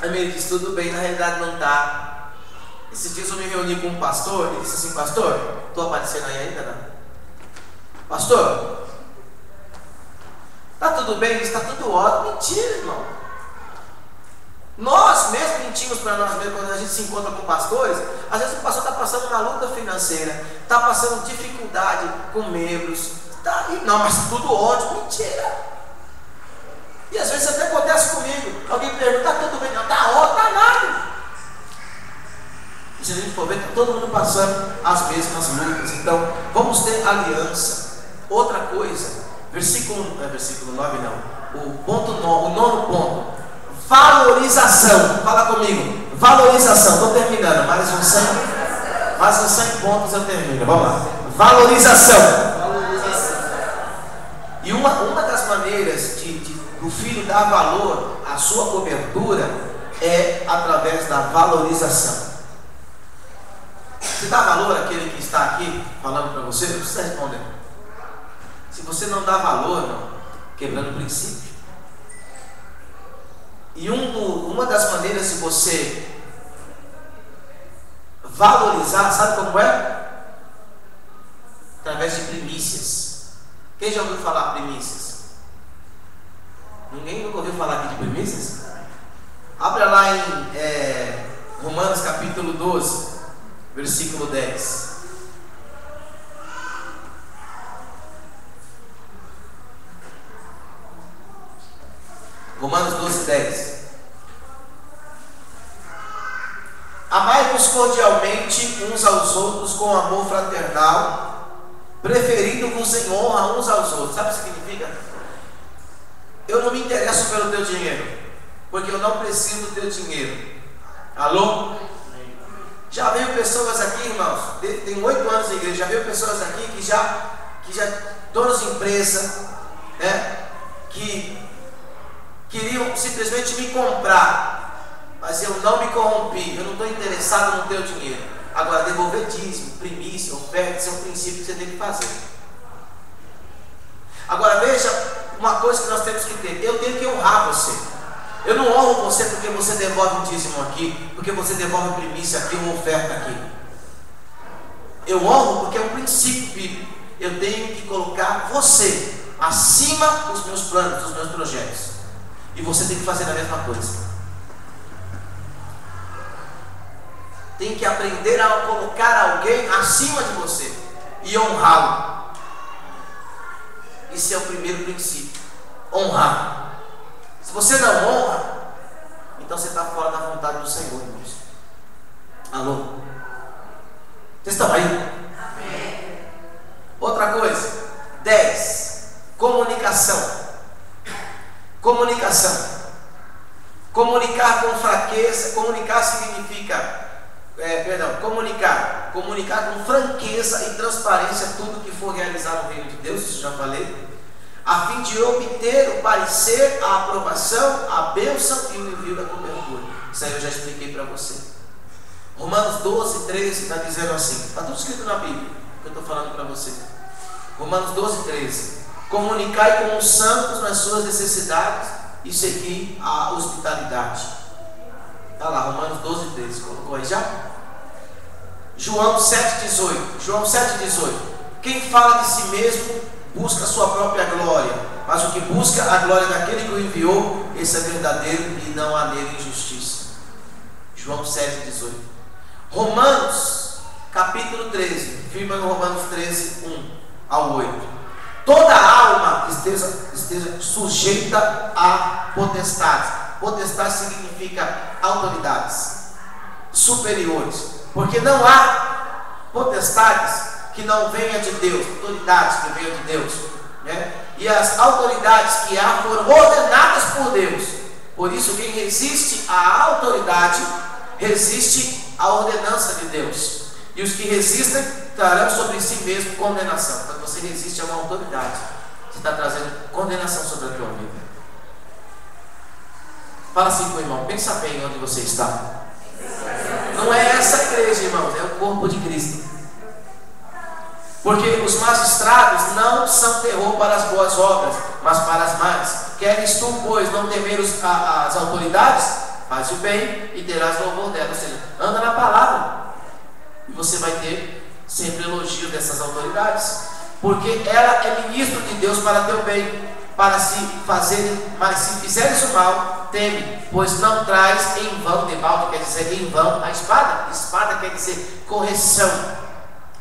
A Meire disse, tudo bem, na realidade não está. Esses dias eu me reuni com um pastor, ele disse assim, pastor, estou aparecendo aí ainda, não? Pastor, está tudo bem? Ele disse, está tudo ótimo. Mentira, irmão. Nós mesmos mentimos para nós mesmos quando a gente se encontra com pastores. Às vezes o pastor está passando uma luta financeira, está passando dificuldade com membros, não, mas tudo ótimo. Mentira. E às vezes até acontece comigo. Alguém pergunta, está tudo bem? Não, está ótimo, está nada. E se a gente for ver, está todo mundo passando as mesmas lutas. Então, vamos ter aliança. Outra coisa, versículo 9 não, o nono ponto, valorização. Fala comigo, valorização. Estou terminando, mais uns 100 pontos eu termino. Vamos lá, valorização. E uma das maneiras do filho dar valor à sua cobertura é através da valorização. Você dá valor àquele que está aqui falando para você? Não precisa responder. Se você não dá valor, não, quebrando o princípio. E uma das maneiras de você valorizar, sabe como é? Através de primícias. Quem já ouviu falar primícias? Ninguém nunca ouviu falar aqui de primícias? Abra lá em Romanos capítulo 12, versículo 10. Romanos 12, 10. Amai-vos cordialmente uns aos outros com amor fraternal, preferindo-vos em honra uns aos outros. Sabe o que significa? Eu não me interesso pelo teu dinheiro, porque eu não preciso do teu dinheiro. Alô? Já veio pessoas aqui, irmãos, tem 8 anos de igreja, já veio pessoas aqui que já donos de empresa, né, que queriam simplesmente me comprar, mas eu não me corrompi, eu não estou interessado no teu dinheiro. Agora, devolver dízimo, primícia, oferta, isso é um princípio que você tem que fazer. Agora, veja uma coisa que nós temos que ter: eu tenho que honrar você. Eu não honro você porque você devolve um dízimo aqui, porque você devolve primícia aqui, uma oferta aqui. Eu honro porque é um princípio bíblico. Eu tenho que colocar você acima dos meus planos, dos meus projetos. E você tem que fazer a mesma coisa. Tem que aprender a colocar alguém acima de você e honrá-lo. Esse é o primeiro princípio: honrar. Se você não honra, então você está fora da vontade do Senhor, irmãos. Alô? Vocês estão aí? Amém. Outra coisa, 10. Comunicação. Comunicação. Comunicar com fraqueza. Comunicar significa comunicar com franqueza e transparência tudo que for realizado no reino de Deus, isso já falei, a fim de obter o parecer, a aprovação, a bênção e o envio da cobertura. Isso aí eu já expliquei para você. Romanos 12, 13 está dizendo assim, está tudo escrito na Bíblia, que eu estou falando para você. Romanos 12, 13. Comunicai com os santos nas suas necessidades e seguir a hospitalidade. Está lá, Romanos 12, 13. Colocou aí já? João 7, 18. João 7, 18. Quem fala de si mesmo busca a sua própria glória, mas o que busca a glória daquele que o enviou, esse é verdadeiro e não há nele injustiça. João 7, 18. Romanos capítulo 13. Firma no Romanos 13, 1 ao 8. Toda alma esteja sujeita a potestades. Potestade significa autoridades superiores, porque não há potestades que não venham de Deus, autoridades que venham de Deus, né? E as autoridades que há foram ordenadas por Deus. Por isso, quem resiste à autoridade resiste à ordenança de Deus, e os que resistem trarão sobre si mesmo condenação. Quando você resiste a uma autoridade, você está trazendo condenação sobre a tua vida. Fala assim com o irmão, pensa bem onde você está. Não é essa igreja, irmãos, é o corpo de Cristo. Porque os magistrados não são terror para as boas obras, mas para as más. Queres tu, pois, não temer as autoridades? Faz o bem e terás louvor dela. Ou seja, anda na palavra e você vai ter sempre elogio dessas autoridades, porque ela é ministro de Deus para teu bem, para se fazer, mas se fizeres o mal, teme, pois não traz em vão, debalde quer dizer em vão, a espada. Espada quer dizer correção,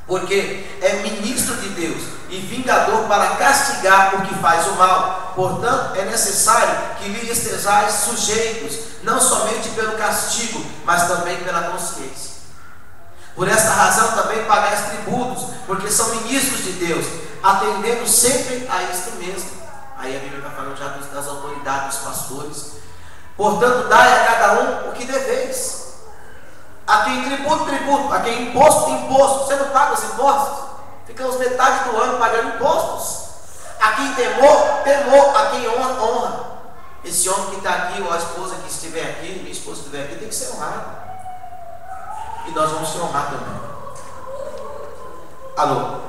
porque é ministro de Deus e vingador para castigar o que faz o mal. Portanto, é necessário que lhe estejais sujeitos, não somente pelo castigo, mas também pela consciência. Por esta razão também pagais tributos, porque são ministros de Deus, atendendo sempre a isto mesmo. Aí a Bíblia está falando já das autoridades, dos pastores. Portanto, dai a cada um o que deveis. A quem tributo, tributo. A quem imposto, imposto. Você não paga os impostos? Ficamos metade do ano pagando impostos. A quem temor, temor. A quem honra, honra. Esse homem que está aqui, ou a esposa que estiver aqui, minha esposa que estiver aqui, tem que ser honrado. E nós vamos te honrar também. Alô?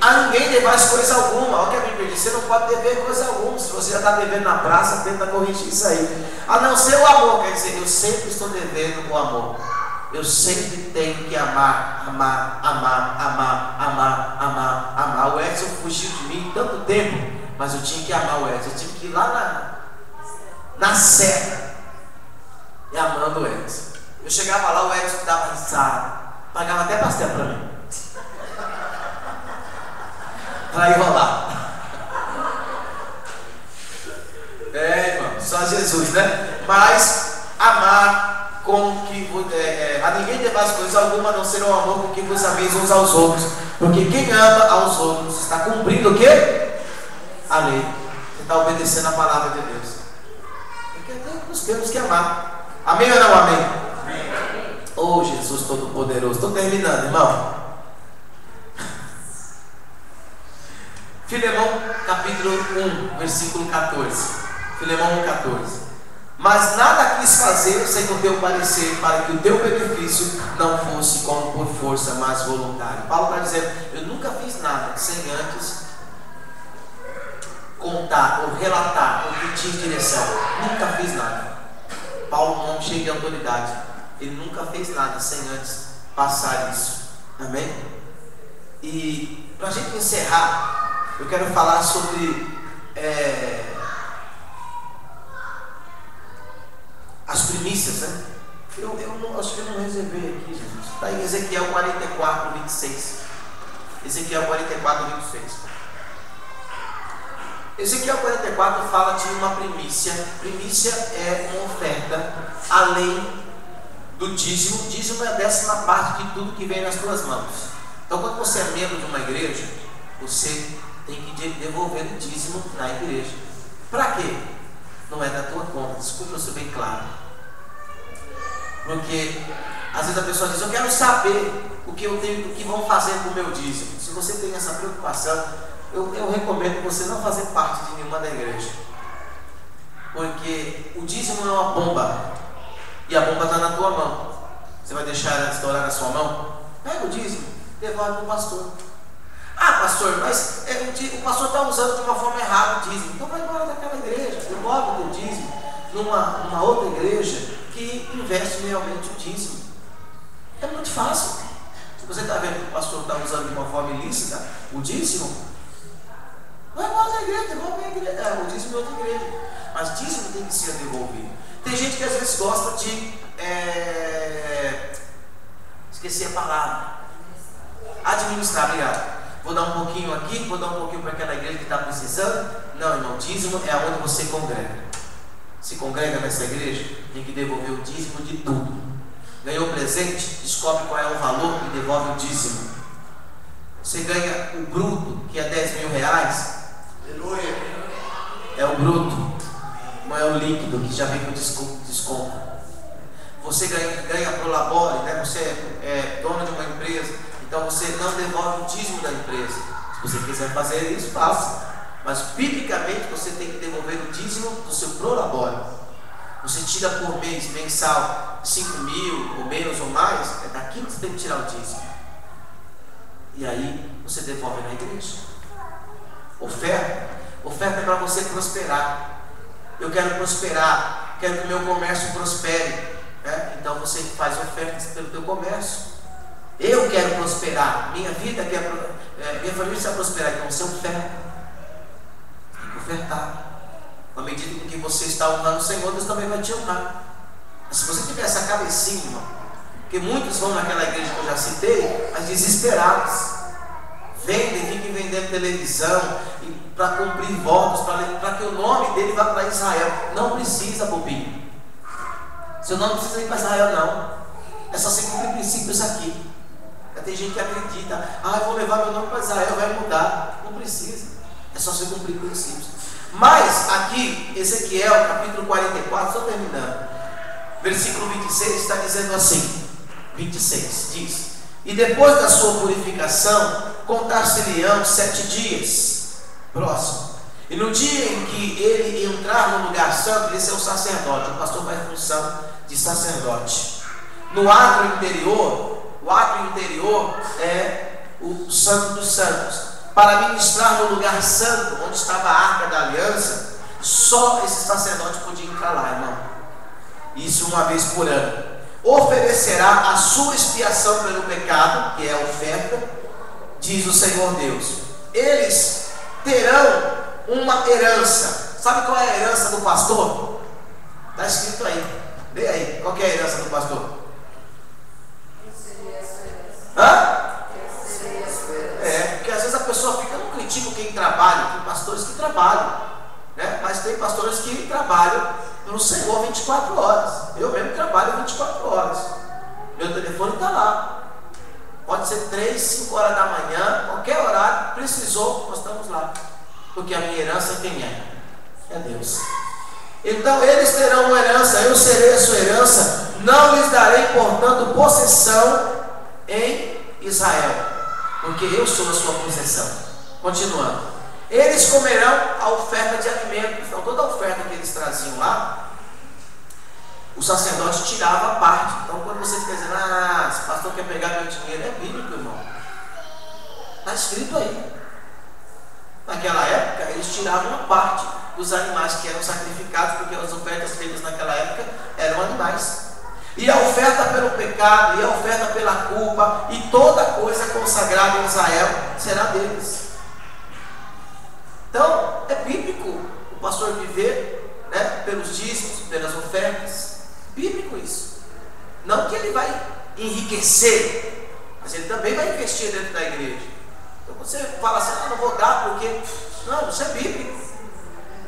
A ninguém devais coisa alguma. Olha o que a Bíblia diz: você não pode dever coisa alguma. Se você já está devendo na praça, tenta corrigir isso aí. A não ser o amor. Quer dizer, eu sempre estou devendo o amor. Eu sempre tenho que amar, amar, amar, amar, amar, amar, amar. O Edson fugiu de mim tanto tempo, mas eu tinha que amar o Edson. Eu tive que ir lá na serra e amando o Edson. Eu chegava lá, o Edson dava risada, pagava até pastel para mim, para enrolar. Irmão, só Jesus, né? Mas amar com que a ninguém demais coisa alguma, a não ser o amor com que vos ameis uns aos outros, porque quem ama aos outros está cumprindo o quê? A lei. Você está obedecendo a palavra de Deus. Porque nós temos que amar. Amém ou não amém? Amém. Oh, Jesus Todo-Poderoso. Estou terminando, irmão. Filemão capítulo 1, versículo 14. Filemão 1,14. Mas nada quis fazer sem o teu parecer, para que o teu benefício não fosse como por força, mas voluntário. Paulo está dizendo: eu nunca fiz nada sem antes contar ou relatar o que tinha direção. Nunca fiz nada. Paulo, um homem cheio de autoridade, ele nunca fez nada sem antes passar isso. Amém? E para a gente encerrar, eu quero falar sobre as primícias, né? Eu não, acho que eu não reservei aqui, Jesus. Está em Ezequiel 44, 26. Ezequiel 44, 26. Ezequiel 44 fala de uma primícia. Primícia é uma oferta além do dízimo. Dízimo é a 10ª parte de tudo que vem nas tuas mãos. Então, quando você é membro de uma igreja, você tem que devolver o dízimo na igreja. Para quê? Não é da tua conta. Desculpa, eu sou bem claro. Porque às vezes a pessoa diz: eu quero saber o que eu tenho, o que vão fazer com o meu dízimo. Se você tem essa preocupação, eu recomendo você não fazer parte de nenhuma da igreja. Porque o dízimo é uma bomba. E a bomba está na tua mão. Você vai deixar ela estourar na sua mão? Pega o dízimo, devolve para o pastor. Ah, pastor, mas o pastor está usando de uma forma errada o dízimo. Então vai embora daquela igreja, devolve o teu dízimo numa outra igreja que investe realmente o dízimo. É muito fácil. Se você está vendo que o pastor está usando de uma forma ilícita o dízimo, vai embora da igreja, devolve a igreja, o dízimo de outra igreja. Mas dízimo tem que ser devolvido. Tem gente que às vezes gosta de esqueci a palavra, administrar. Obrigado. Vou dar um pouquinho aqui, vou dar um pouquinho para aquela igreja que está precisando. Não, irmão, dízimo é onde você congrega. Se congrega nessa igreja, tem que devolver o dízimo de tudo. Ganhou presente, descobre qual é o valor e devolve o dízimo. Você ganha o bruto, que é 10 mil reais. Aleluia. É o bruto, não é o líquido, que já vem com desconto. Você ganha pro labore, né? Você é dono de uma empresa, então você não devolve o dízimo da empresa. Se você quiser fazer isso, faça. Mas biblicamente você tem que devolver o dízimo do seu prolabore. Você tira por mês, mensal, 5 mil ou menos ou mais, é daqui que você tem que tirar o dízimo. E aí você devolve na igreja. Oferta é para você prosperar. Eu quero prosperar, quero que o meu comércio prospere, né? Então você faz ofertas pelo teu comércio. Eu quero prosperar, minha vida minha família precisa prosperar, então você oferta. Ofertar. À medida que você está honrando o Senhor, Deus também vai te honrar. Mas se você tiver essa cabecinha, irmão, porque muitos vão naquela igreja que eu já citei, mas desesperados, vendem, ficam vendendo televisão para cumprir votos, para que o nome dele vá para Israel. Não precisa, bobinho. Seu nome não precisa ir para Israel, não. É só você cumprir princípios aqui. Tem gente que acredita: eu vou levar meu nome para Israel, vai mudar. Não precisa. É só você cumprir princípios. Mas aqui, Ezequiel capítulo 44, estou terminando, versículo 26 está dizendo assim: 26 diz: e depois da sua purificação, contar-se-lhe-ão 7 dias. Próximo. E no dia em que ele entrar no lugar santo, esse é o sacerdote, o pastor faz função de sacerdote. No átrio interior, o átrio interior é o santo dos santos. Para ministrar no lugar santo, onde estava a arca da aliança, só esse sacerdote podia entrar lá, irmão. Isso uma vez por ano. Oferecerá a sua expiação pelo pecado, que é a oferta, diz o Senhor Deus. Eles terão uma herança. Sabe qual é a herança do pastor? Está escrito aí. Lê aí. Qual que é a herança do pastor? Hã? Porque às vezes a pessoa fica, não critica quem trabalha, tem pastores que trabalham, né? Mas tem pastores que trabalham no Senhor 24 horas. Eu mesmo trabalho 24 horas. Meu telefone está lá. Pode ser 3, 5 horas da manhã, qualquer horário, precisou, nós estamos lá. Porque a minha herança quem é? É Deus. Então eles terão uma herança, eu serei a sua herança, não lhes darei, portanto, possessão em Israel, porque eu sou a sua possessão. Continuando, eles comerão a oferta de alimentos. Então toda a oferta que eles traziam lá, o sacerdote tirava a parte. Então quando você fica dizendo, esse pastor quer pegar meu dinheiro, é bíblico, irmão, está escrito aí. Naquela época eles tiravam uma parte dos animais que eram sacrificados, porque as ofertas feitas naquela época eram animais. E a oferta pelo pecado, e a oferta pela culpa, e toda coisa consagrada em Israel será deles. Então, é bíblico o pastor viver, né, pelos dízimos, pelas ofertas. Bíblico isso. Não que ele vai enriquecer, mas ele também vai investir dentro da igreja. Então você fala assim, não vou dar porque... Não, isso é bíblico.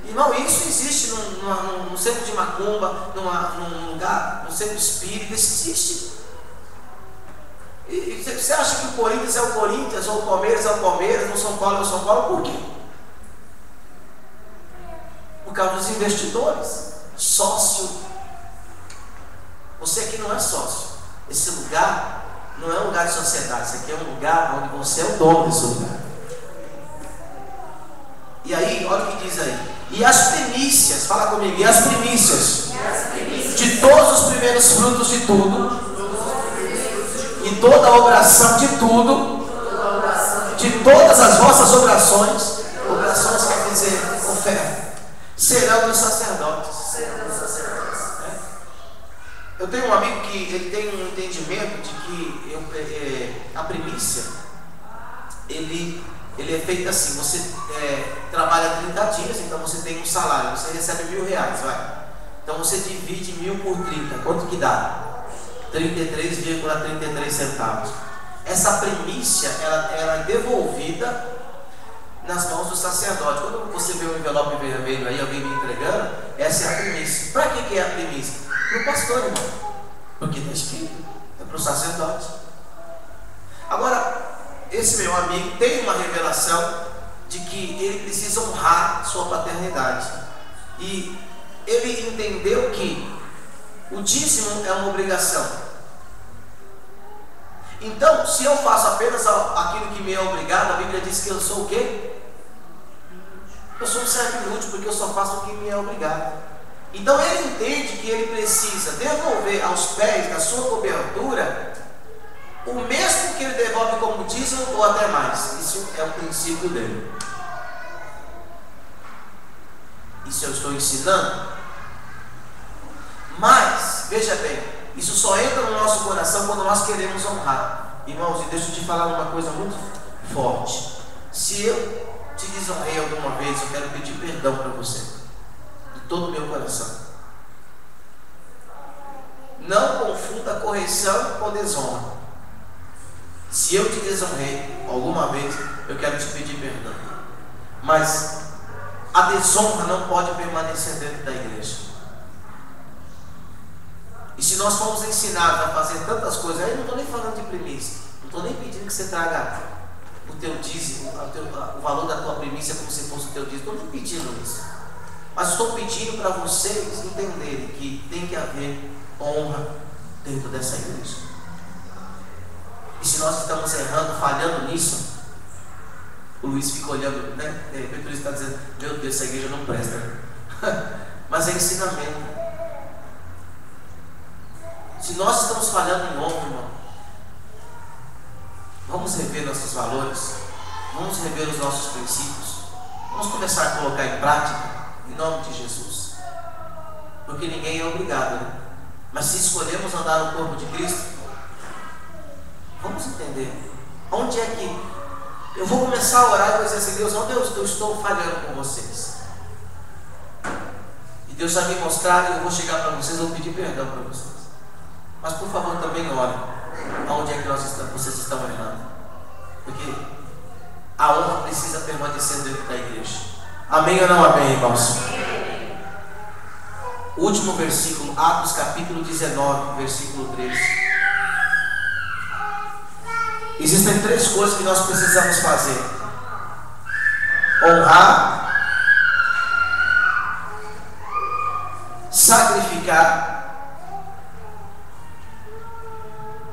Irmão, isso existe no centro de macumba, num lugar, no centro espírita, isso existe. E você acha que o Corinthians é o Corinthians, ou o Palmeiras é o Palmeiras, o São Paulo é o São Paulo, por quê? Por causa dos investidores. Sócio. Você aqui não é sócio. Esse lugar não é um lugar de sociedade, isso aqui é um lugar onde você é o dono desse lugar. E aí, olha o que diz aí. E as primícias, fala comigo, e as primícias de todos os primeiros frutos de tudo, e toda a oração de tudo, de todas as vossas orações quer dizer oferta, serão dos sacerdotes. Eu tenho um amigo que ele tem um entendimento de que a primícia, ele é feito assim, você trabalha 30 dias, então você tem um salário, você recebe R$1.000, vai. Então você divide 1.000 por 30, quanto que dá? 33,33 centavos. Essa primícia, ela é devolvida nas mãos do sacerdote. Quando você vê um envelope vermelho aí, alguém me entregando, essa é a primícia. Para que é a primícia? Para o pastor, irmão. Porque está escrito, é para o sacerdote. Agora, esse meu amigo tem uma revelação de que ele precisa honrar sua paternidade. E ele entendeu que o dízimo é uma obrigação. Então, se eu faço apenas aquilo que me é obrigado, a Bíblia diz que eu sou o quê? Eu sou um servo inútil, porque eu só faço o que me é obrigado. Então ele entende que ele precisa devolver aos pés da sua cobertura o mesmo que ele devolve como dízimo ou até mais. Isso é o princípio dele. Isso eu estou ensinando. Mas, veja bem, isso só entra no nosso coração quando nós queremos honrar. Irmãos, e deixa eu te falar uma coisa muito forte. Se eu te desonrei alguma vez, eu quero pedir perdão para você, de todo o meu coração. Não confunda correção com desonra. Se eu te desonrei alguma vez, eu quero te pedir perdão. Mas a desonra não pode permanecer dentro da igreja. E se nós formos ensinados a fazer tantas coisas, aí eu não estou nem falando de primícia, não estou nem pedindo que você traga o teu dízimo, o valor da tua primícia como se fosse o teu dízimo, estou nem pedindo isso. Mas estou pedindo para vocês entenderem que tem que haver honra dentro dessa igreja. E se nós estamos errando, falhando nisso, o Luiz fica olhando, né? De repente o Luiz está dizendo, meu Deus, essa igreja não presta. Mas é ensinamento. Se nós estamos falhando em honra, irmão, vamos rever nossos valores, vamos rever os nossos princípios, vamos começar a colocar em prática, em nome de Jesus. Porque ninguém é obrigado, né? Mas se escolhemos andar no corpo de Cristo, vamos entender onde é que eu vou começar a orar e vou dizer assim, Deus, onde eu estou falhando com vocês? E Deus vai me mostrar e eu vou chegar para vocês, eu vou pedir perdão para vocês. Mas por favor também orem aonde é que vocês estão errando. Porque a honra precisa permanecer dentro da igreja. Amém ou não amém, irmãos? O último versículo, Atos capítulo 19, versículo 13. Existem 3 coisas que nós precisamos fazer: honrar, sacrificar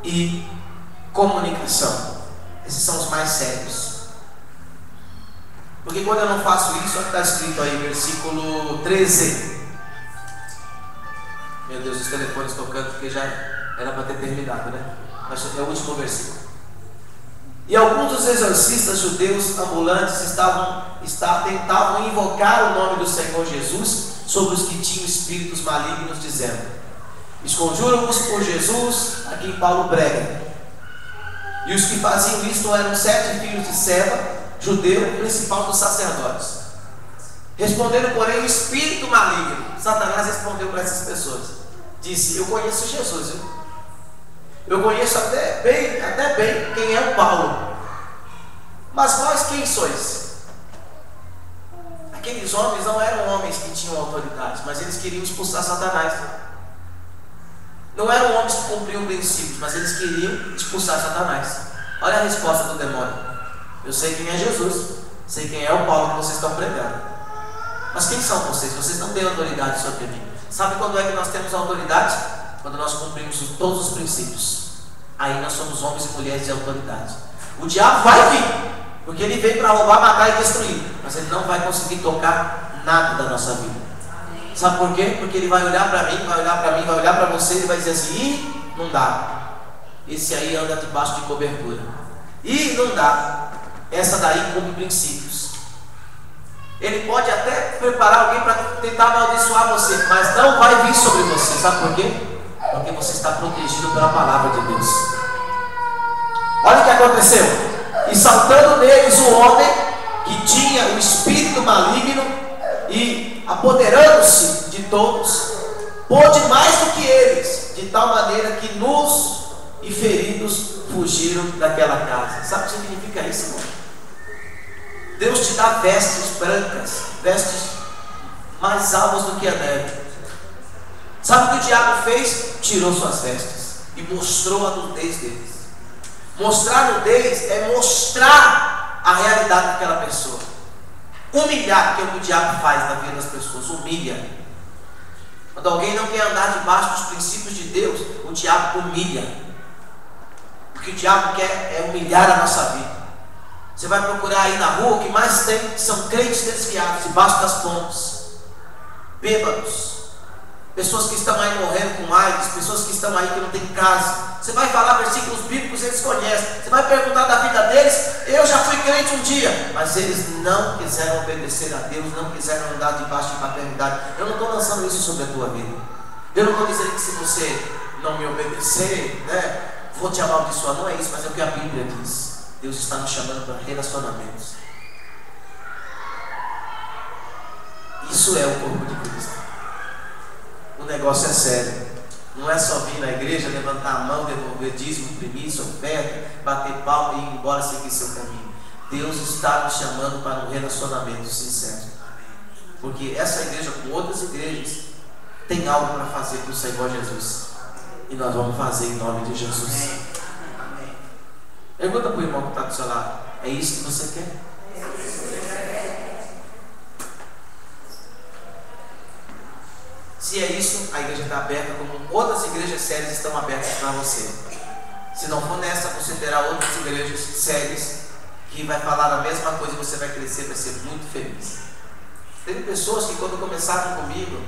e comunicação. Esses são os mais sérios. Porque quando eu não faço isso, olha o que está escrito aí, versículo 13. Meu Deus, os telefones tocando, porque já era para ter terminado, né? Mas é o último versículo. E alguns dos exorcistas judeus ambulantes tentavam invocar o nome do Senhor Jesus sobre os que tinham espíritos malignos, dizendo: esconjuram-vos por Jesus, a quem Paulo prega. E os que faziam isto eram 7 filhos de Seva, judeu, principal dos sacerdotes. Responderam, porém, o espírito maligno. Satanás respondeu para essas pessoas, disse: eu conheço Jesus, viu? Eu conheço até bem quem é o Paulo. Mas vós quem sois? Aqueles homens não eram homens que tinham autoridade, mas eles queriam expulsar Satanás. Não eram homens que cumpriam princípios, mas eles queriam expulsar Satanás. Olha a resposta do demônio: eu sei quem é Jesus, sei quem é o Paulo que vocês estão pregando. Mas quem são vocês? Vocês não têm autoridade sobre mim. Sabe quando é que nós temos autoridade? Quando nós cumprimos todos os princípios. Aí nós somos homens e mulheres de autoridade. O diabo vai vir, porque ele veio para roubar, matar e destruir, mas ele não vai conseguir tocar nada da nossa vida. Sabe por quê? Porque ele vai olhar para mim, vai olhar para você e vai dizer assim: ih, não dá. Esse aí anda debaixo de cobertura. Ih, não dá. Essa daí cumpre princípios. Ele pode até preparar alguém para tentar amaldiçoar você, mas não vai vir sobre você. Sabe por quê? Porque você está protegido pela palavra de Deus. Olha o que aconteceu. E saltando neles o homem que tinha o espírito maligno, e apoderando-se de todos, pôde mais do que eles, de tal maneira que nus e feridos fugiram daquela casa. Sabe o que significa isso, irmão? Deus te dá vestes brancas, vestes mais alvas do que a neve. Sabe o que o diabo fez? Tirou suas vestes e mostrou a nudez deles. Mostrar nudez é mostrar a realidade daquela pessoa. Humilhar, que é o que o diabo faz na vida das pessoas, humilha. Quando alguém não quer andar debaixo dos princípios de Deus, o diabo humilha. O que o diabo quer é humilhar a nossa vida. Você vai procurar aí na rua, o que mais tem são crentes desviados, debaixo das pontes, bêbados, pessoas que estão aí morrendo com AIDS, pessoas que estão aí que não têm casa. Você vai falar versículos bíblicos, eles conhecem. Você vai perguntar da vida deles: eu já fui crente um dia, mas eles não quiseram obedecer a Deus, não quiseram andar debaixo de paternidade. Eu não estou lançando isso sobre a tua vida. Eu não estou dizendo que se você não me obedecer, vou te amaldiçoar. Não é isso, mas é o que a Bíblia diz. Deus está nos chamando para relacionamentos. Isso é o corpo de Cristo. O negócio é sério. Não é só vir na igreja, levantar a mão, devolver dízimo, primícia, oferta, bater palma e ir embora seguir seu caminho. Deus está nos chamando para um relacionamento sincero. Porque essa igreja, com outras igrejas, tem algo para fazer com o Senhor Jesus. E nós vamos fazer em nome de Jesus. Amém. Pergunta para o irmão que está do seu lado: é isso que você quer? Se é isso, a igreja está aberta, como outras igrejas sérias estão abertas para você. Se não for nessa, você terá outras igrejas sérias que vai falar a mesma coisa e você vai crescer, vai ser muito feliz. Teve pessoas que, quando começaram comigo,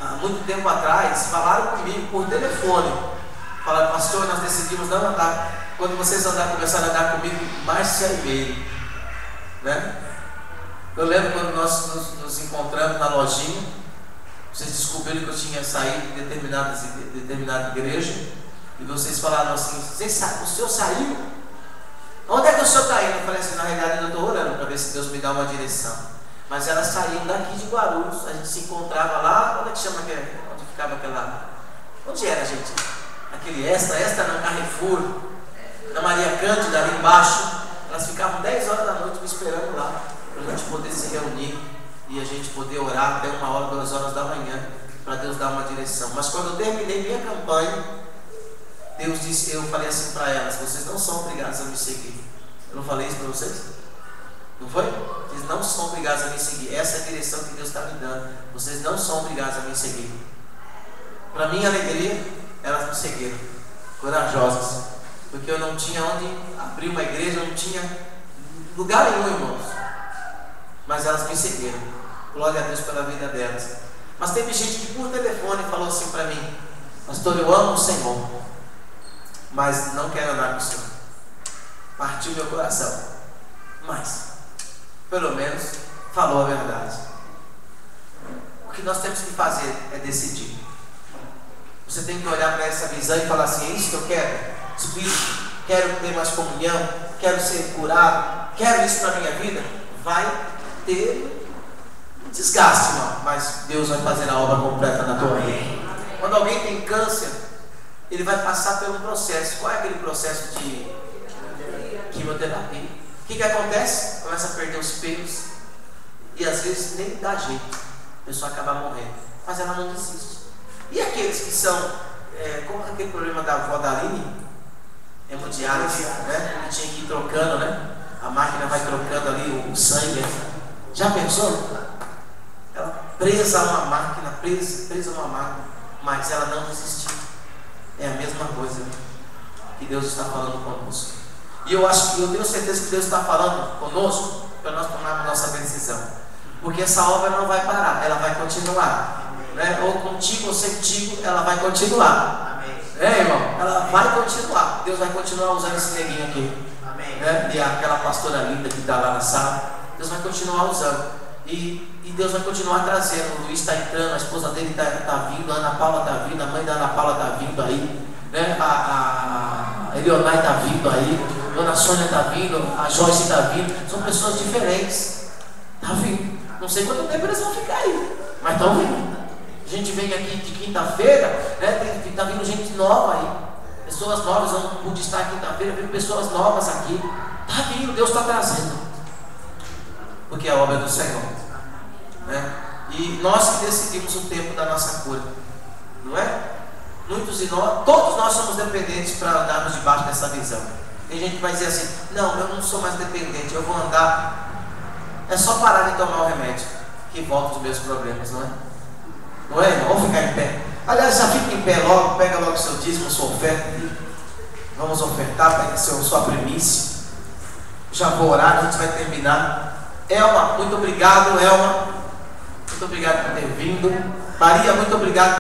há muito tempo atrás, falaram comigo por telefone. Falaram: pastor, nós decidimos não andar. Quando vocês começaram a andar comigo, Márcia e meio, né? Eu lembro quando nós nos encontramos na lojinha. Vocês descobriram que eu tinha saído de determinada igreja, e vocês falaram assim: o senhor saiu? Onde é que o senhor está indo? Eu falei assim: na realidade eu estou orando para ver se Deus me dá uma direção. Mas elas saíam daqui de Guarulhos, a gente se encontrava lá, onde é que chama onde ficava aquela. Onde era, gente? Aquele esta não, Carrefour, na Maria Cândida, ali embaixo. Elas ficavam 10 horas da noite me esperando lá, para a gente poder se reunir e a gente poder orar até 1 hora, 2 horas da manhã, para Deus dar uma direção. Mas quando eu terminei minha campanha, Deus disse, eu falei assim para elas: vocês não são obrigados a me seguir. Eu não falei isso para vocês? Não foi? Vocês não são obrigados a me seguir. Essa é a direção que Deus está me dando. Vocês não são obrigados a me seguir. Para minha alegria, elas me seguiram, corajosas, porque eu não tinha onde abrir uma igreja, eu não tinha lugar nenhum, irmãos. Mas elas me seguiram. Glória a Deus pela vida delas. Mas teve gente que por telefone falou assim para mim: pastor, eu amo o Senhor, mas não quero andar com o Senhor. Partiu meu coração. Mas pelo menos falou a verdade. O que nós temos que fazer é decidir. Você tem que olhar para essa visão e falar assim: é isso que eu quero? Espírito, quero ter mais comunhão, quero ser curado, quero isso para a minha vida. Vai ter desgaste, irmão, mas Deus vai fazer a obra completa na tua vida. Quando alguém tem câncer, ele vai passar por um processo. Qual é aquele processo de quimioterapia? O que acontece? Começa a perder os pelos e às vezes nem dá jeito, a pessoa acaba morrendo, mas ela não desiste. E aqueles que são, como aquele problema da avó da Aline, hemodiálise, né? Que tinha que ir trocando, né? A máquina vai trocando ali o sangue. Já pensou? Ela presa a uma máquina, presa a uma máquina, mas ela não desistiu. É a mesma coisa que Deus está falando conosco. E eu tenho certeza que Deus está falando conosco para nós tomarmos nossa decisão. Porque essa obra não vai parar, ela vai continuar. Né? Ou contigo ou sem contigo, ela vai continuar. Amém. Irmão? Ela vai continuar. Deus vai continuar usando esse neguinho aqui. Amém. Né? E aquela pastora linda que está lá na sala. Deus vai continuar usando. E Deus vai continuar trazendo. O Luiz está entrando, a esposa dele está vindo, a Ana Paula está vindo, a mãe da Ana Paula está vindo aí. Né? A Eleonai está vindo aí. Dona Sônia está vindo, a Joyce está vindo. São pessoas diferentes. Está vindo. Não sei quanto tempo eles vão ficar aí, mas estão vindo. A gente vem aqui de quinta-feira, né? Está vindo gente nova aí. Pessoas novas, eu não pude estar quinta-feira, vem pessoas novas aqui. Está vindo, Deus está trazendo. Porque é a obra do Senhor. Né? E nós que decidimos o tempo da nossa cura. Não é? Muitos de nós, todos nós somos dependentes para andarmos debaixo dessa visão. Tem gente que vai dizer assim: não, eu não sou mais dependente, eu vou andar. É só parar de tomar o remédio que volta os meus problemas, não é? Não é, irmão? Vamos ficar em pé. Aliás, já fica em pé logo, pega logo o seu dízimo, sua oferta. Vamos ofertar, pega sua primícia. Já vou orar, a gente vai terminar. Elma, muito obrigado, Elma. Muito obrigado por ter vindo. Maria, muito obrigado.